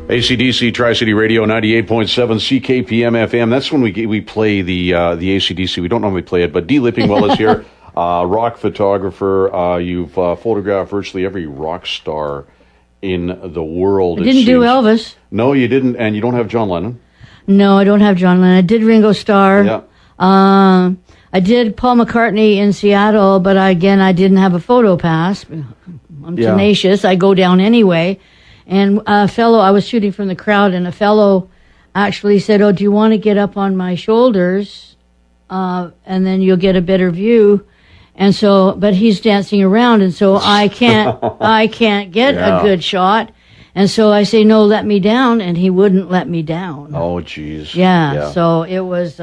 AC/DC, Tri-City Radio, 98.7 CKPM FM. That's when we play the AC/DC. We don't normally play it, but Dee Lipingwell is here, rock photographer. You've photographed virtually every rock star in the world. I didn't do Elvis. No, you didn't, and you don't have John Lennon. No, I don't have John Lennon. I did Ringo Starr. Yeah. I did Paul McCartney in Seattle, but I didn't have a photo pass. I'm tenacious. I go down anyway. And a fellow, I was shooting from the crowd, and a fellow actually said, "Oh, do you want to get up on my shoulders, and then you'll get a better view?" And so, but he's dancing around, and so I can't get a good shot. And so I say, "No, let me down," and he wouldn't let me down. Oh, geez. Yeah. So it was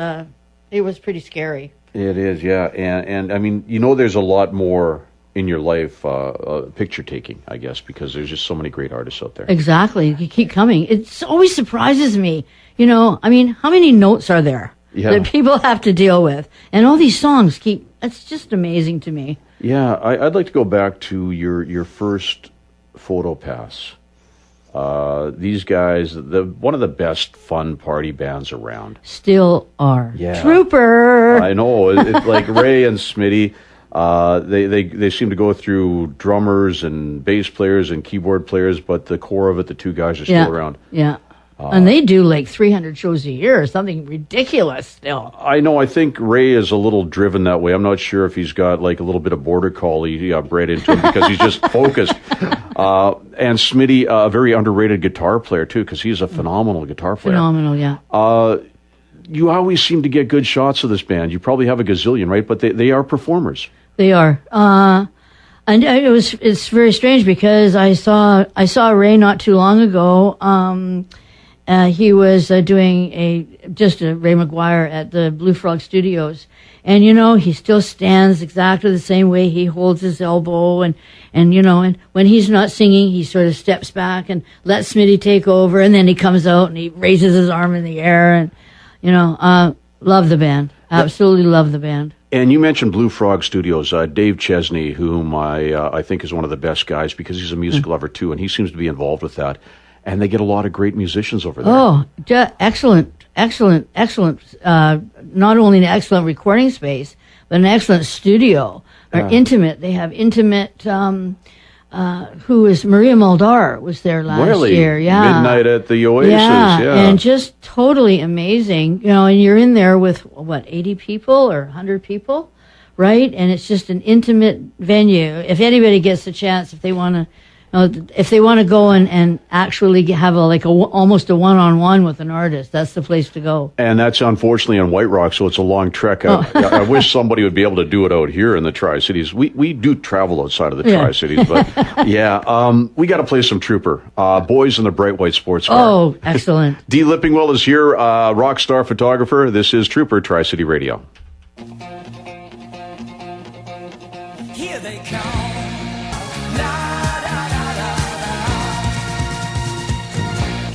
pretty scary. It is, yeah. And I mean, there's a lot more in your life, picture taking, I guess, because there's just so many great artists out there. Exactly. You keep coming. It always surprises me. I mean, how many notes are there that people have to deal with? And all these songs it's just amazing to me. Yeah, I'd like to go back to your first photo pass. These guys, one of the best fun party bands around. Still are. Yeah. Trooper. I know. It's like Ray and Smitty. They seem to go through drummers and bass players and keyboard players, but the core of it, the two guys are still around. Yeah. And they do like 300 shows a year, something ridiculous still. I know. I think Ray is a little driven that way. I'm not sure if he's got like a little bit of border collie bred into him because he's just focused. And Smitty, a very underrated guitar player too, because he's a phenomenal guitar player. Phenomenal, yeah. You always seem to get good shots of this band. You probably have a gazillion, right? But they are performers. They are. And it's very strange because I saw Ray not too long ago. He was doing a Ray McGuire at the Blue Frog Studios, and he still stands exactly the same way. He holds his elbow, and when he's not singing, he sort of steps back and lets Smitty take over, and then he comes out and he raises his arm in the air, and love the band, absolutely love the band. And you mentioned Blue Frog Studios, Dave Chesney, whom I think is one of the best guys because he's a music lover too, and he seems to be involved with that. And they get a lot of great musicians over there. Oh, excellent. Not only an excellent recording space, but an excellent studio. Intimate. They have intimate. Who is Maria Muldaur was there last year? Yeah, Midnight at the Oasis. Yeah, and just totally amazing. And you're in there with 80 people or 100 people, right? And it's just an intimate venue. If anybody gets a chance, if they want to. If they want to go and actually have almost a one-on-one with an artist, that's the place to go. And that's unfortunately in White Rock, so it's a long trek. I wish somebody would be able to do it out here in the Tri-Cities. We do travel outside of the Tri-Cities, but we got to play some Trooper. Boys in the Bright White Sports Car. Oh, excellent. Dee Lipingwell is here, rock star photographer. This is Trooper Tri-City Radio. Here they come.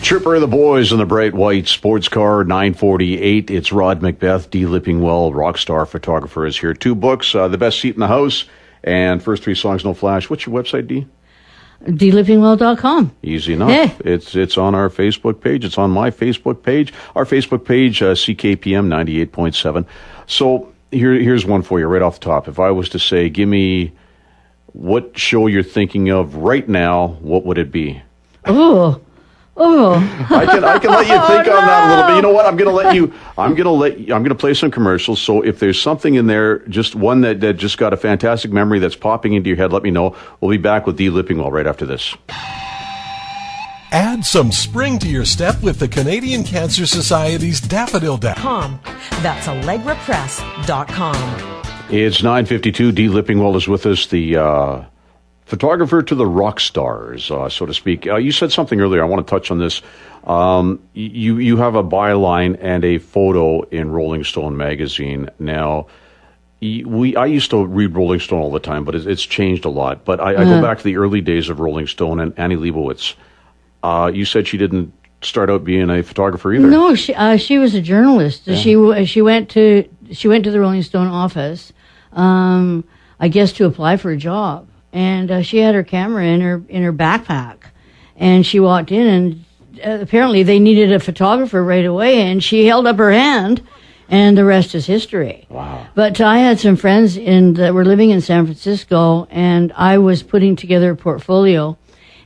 Tripper, the Boys in the Bright White Sports Car, 948. It's Rod MacBeth, Dee Lipingwell, rock star photographer, is here. 2 books, The Best Seat in the House, and First 3 Songs, No Flash. What's your website, Dee? DeeLipingwell.com. Easy enough. Yeah. It's on our Facebook page. It's on my Facebook page. Our Facebook page, CKPM 98.7. So here's one for you right off the top. If I was to say, give me what show you're thinking of right now, what would it be? Oh. I can let you think on that a little bit. You know what? I'm gonna play some commercials. So if there's something in there, just one that just got a fantastic memory that's popping into your head, let me know. We'll be back with Dee Lipingwell right after this. Add some spring to your step with the Canadian Cancer Society's Daffodil Dash. That's AllegraPress.com. It's 9:52. Dee Lipingwell is with us, the photographer to the rock stars, so to speak. You said something earlier. I want to touch on this. You have a byline and a photo in Rolling Stone magazine. Now, I used to read Rolling Stone all the time, but it's changed a lot. But I go back to the early days of Rolling Stone and Annie Leibovitz. You said she didn't start out being a photographer either. No, she was a journalist. Yeah. She went to the Rolling Stone office, I guess, to apply for a job. And she had her camera in her backpack, and she walked in, and apparently they needed a photographer right away, and she held up her hand, and the rest is history. Wow! But I had some friends that were living in San Francisco, and I was putting together a portfolio,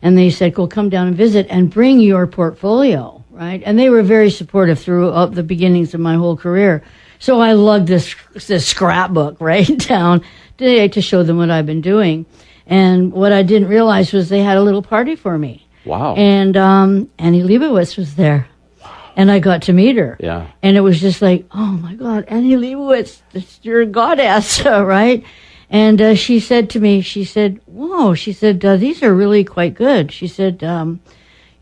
and they said, "Well, come down and visit, and bring your portfolio." Right? And they were very supportive throughout the beginnings of my whole career. So I lugged this scrapbook right down to show them what I've been doing. And what I didn't realize was they had a little party for me. Wow. And Annie Leibovitz was there. Wow. And I got to meet her. Yeah. And it was just like, oh, my God, Annie Leibovitz, you're a goddess, right? And she said to me, whoa, these are really quite good. She said,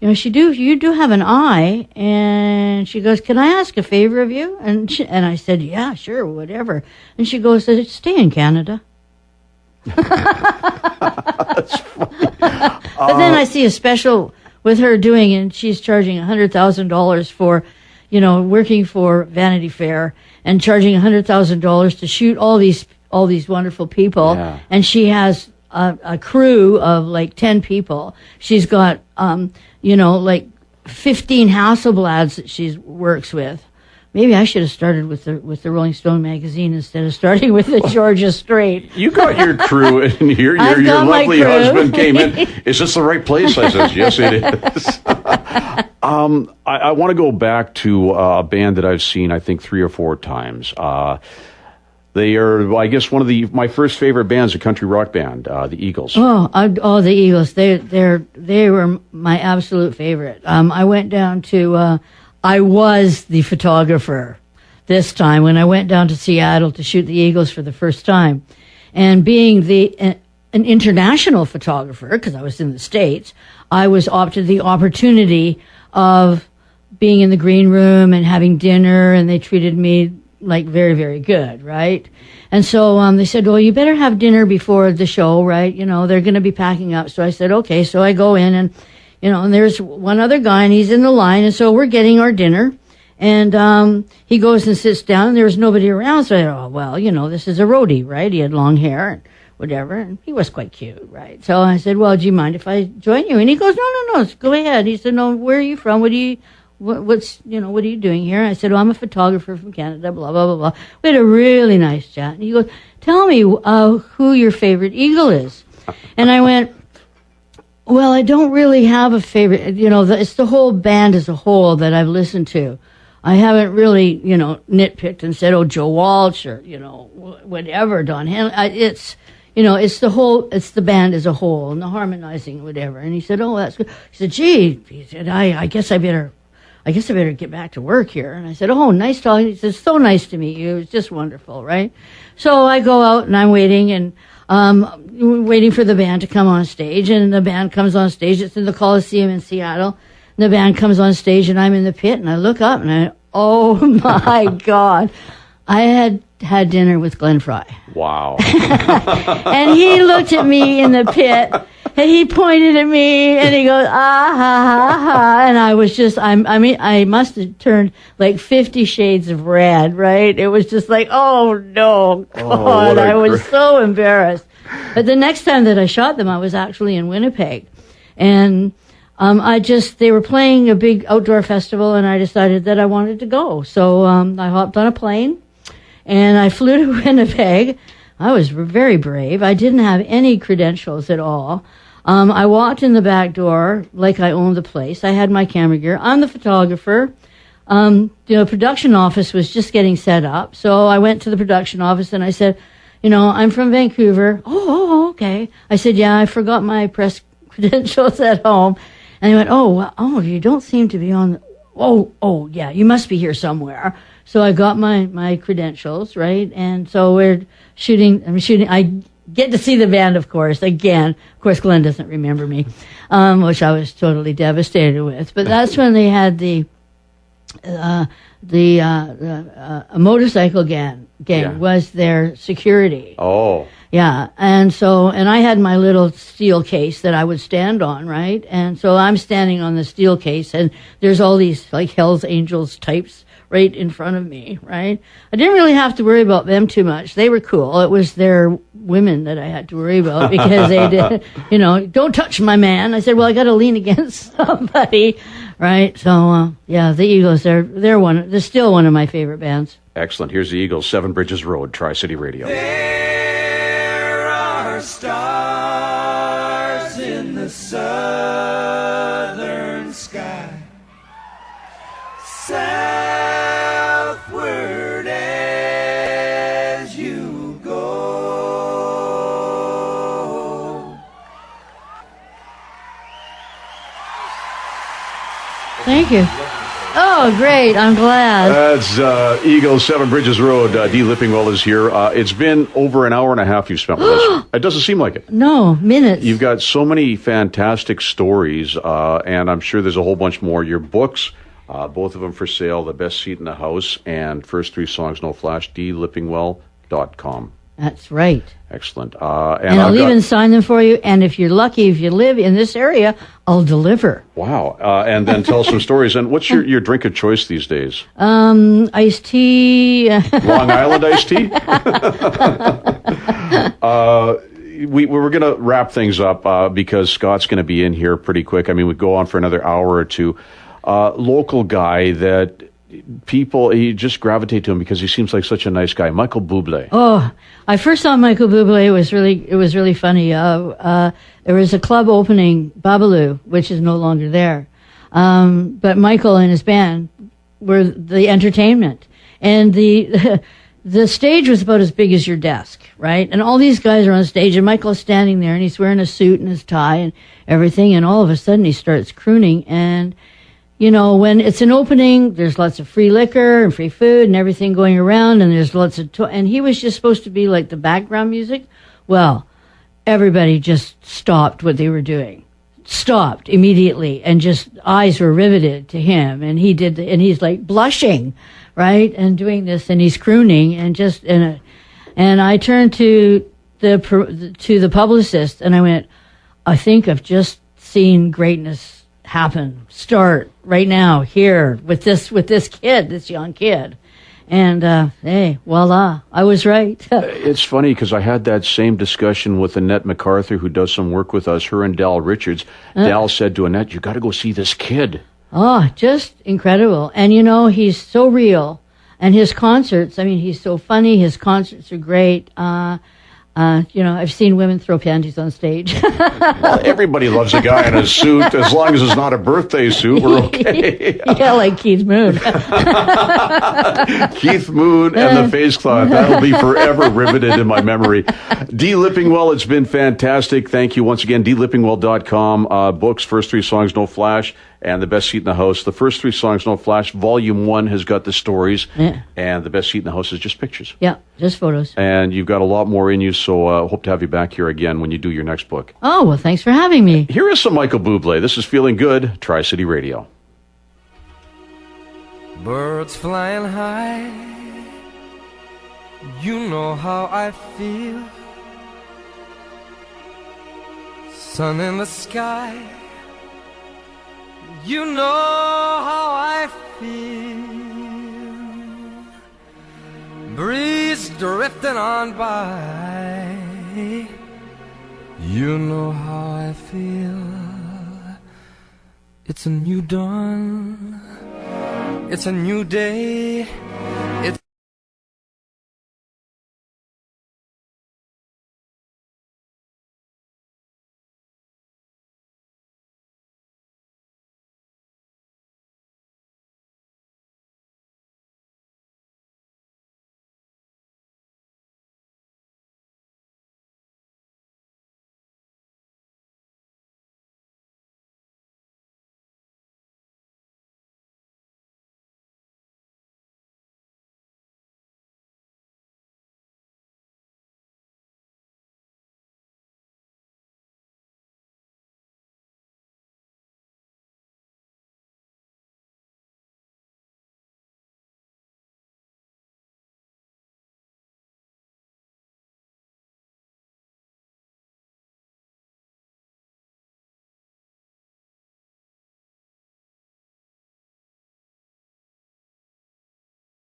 you do have an eye. And she goes, can I ask a favor of you? And I said, yeah, sure, whatever. And she goes, stay in Canada. That's funny. But then I see a special with her doing, and she's charging $100,000 for, working for Vanity Fair and charging $100,000 to shoot all these wonderful people. Yeah. And she has a crew of like 10 people. She's got, 15 Hasselblads that she works with. maybe I should have started with the Rolling Stone magazine instead of starting with the Georgia Strait. You got your crew, and your lovely husband came in. Is this the right place? I said, yes, it is. I want to go back to a band that I've seen, I think, 3 or 4 times. They are, I guess, one of my first favorite bands, a country rock band, the Eagles. The Eagles. They were my absolute favorite. I went down to. I was the photographer this time when I went down to Seattle to shoot the Eagles for the first time, and being an international photographer because I was in the States, I was opted the opportunity of being in the green room and having dinner, and they treated me like very, very good, right? And so they said, well, you better have dinner before the show, right? You know, they're going to be packing up. So I said, okay. So I go in and, you know, and there's one other guy and he's in the line. And so we're getting our dinner. And he goes and sits down and there was nobody around. So I thought, oh, well, you know, this is a roadie, right? He had long hair and whatever. And he was quite cute, right? So I said, well, do you mind if I join you? And he goes, no, go ahead. He said, no, where are you from? What are you doing here? I said, oh, I'm a photographer from Canada, blah, blah, blah, blah. We had a really nice chat. And he goes, tell me who your favorite Eagle is. And I went, well, I don't really have a favorite. You know, it's the whole band as a whole that I've listened to. I haven't really, you know, nitpicked and said, oh, Joe Walsh or, you know, whatever, Don Henley. It's the band as a whole and the harmonizing, whatever. And he said, oh, that's good. He said, gee, I guess I better get back to work here. And I said, oh, nice talking. He says, so nice to meet you. It's just wonderful, right? So I go out and I'm waiting and waiting for the band to come on stage. And the band comes on stage. It's in the Coliseum in Seattle. And the band comes on stage and I'm in the pit and I look up and oh my God, I had dinner with Glenn Fry. Wow. And he looked at me in the pit and he pointed at me and he goes, ah, ha, ha, ha. And I was just, I must have turned like 50 shades of red, right? It was just like, oh no, God, I was so embarrassed. But the next time that I shot them, I was actually in Winnipeg. And they were playing a big outdoor festival and I decided that I wanted to go. So I hopped on a plane and I flew to Winnipeg. I was very brave. I didn't have any credentials at all. I walked in the back door like I owned the place. I had my camera gear. I'm the photographer. Production office was just getting set up. So I went to the production office and I said, you know, I'm from Vancouver. Oh, okay. I said, yeah, I forgot my press credentials at home. And they went, oh, you don't seem to be on. Oh, yeah, you must be here somewhere. So I got my credentials, right? And so we're shooting. I get to see the band, of course, again. Of course, Glenn doesn't remember me, which I was totally devastated with. But that's when they had a motorcycle gang was their security. Oh. Yeah, and I had my little steel case that I would stand on, right? And so I'm standing on the steel case, and there's all these like Hell's Angels types right in front of me, right? I didn't really have to worry about them too much. They were cool. It was their women that I had to worry about because they did, you know, don't touch my man. I said, well, I got to lean against somebody, right? So, the Eagles, they're still one of my favorite bands. Excellent. Here's the Eagles, 7 Bridges Road, Tri-City Radio. There are stars in the southern sky, southward as you go. Thank you. Oh, great. I'm glad. That's Eagles, 7 Bridges Road. Dee Lipingwell is here. It's been over an hour and a half you've spent with us. It doesn't seem like it. No, minutes. You've got so many fantastic stories, and I'm sure there's a whole bunch more. Your books, both of them for sale, The Best Seat in the House and First 3 Songs, No Flash, DeeLipingwell.com. That's right. Excellent. And I'll even sign them for you. And if you're lucky, if you live in this area, I'll deliver. Wow. And then tell some stories. And what's your drink of choice these days? Iced tea. Long Island iced tea? We're going to wrap things up because Scott's going to be in here pretty quick. I mean, we go on for another hour or two. Local guy that people, you just gravitate to him because he seems like such a nice guy. Michael Bublé. Oh, I first saw Michael Bublé. It was really funny. There was a club opening, Babalu, which is no longer there. But Michael and his band were the entertainment. And the stage was about as big as your desk, right? And all these guys are on stage, and Michael's standing there, and he's wearing a suit and his tie and everything, and all of a sudden he starts crooning. And, you know, when it's an opening, there's lots of free liquor and free food and everything going around, and there's lots of and he was just supposed to be like the background music. Well, everybody just stopped what they were doing. Stopped immediately, and just eyes were riveted to him, and he's like blushing, right, and doing this, and he's crooning, and I turned to the publicist, and I went, I think I've just seen greatness start right now here with this kid, this young kid. And, hey, voila, I was right. It's funny because I had that same discussion with Annette MacArthur, who does some work with us, her and Dal Richards. Dal said to Annette, you got to go see this kid. Oh, just incredible. And, you know, he's so real. And his concerts, I mean, he's so funny. His concerts are great. You know, I've seen women throw panties on stage. Well, everybody loves a guy in a suit. As long as it's not a birthday suit, we're okay. Yeah, like Keith Moon. Keith Moon and the face cloth. That'll be forever riveted in my memory. Dee Lipingwell, it's been fantastic. Thank you once again. DeeLipingwell.com. Books, First Three Songs, No Flash, and The Best Seat in the House. The First Three Songs, No Flash, Volume 1 has got the stories, and The Best Seat in the House is just pictures. Yeah, just photos. And you've got a lot more in you, so hope to have you back here again when you do your next book. Oh, well, thanks for having me. Here is some Michael Bublé. This is Feeling Good, Tri-City Radio. Birds flying high, you know how I feel. Sun in the sky, you know how I feel. Breeze drifting on by, you know how I feel. It's a new dawn, it's a new day,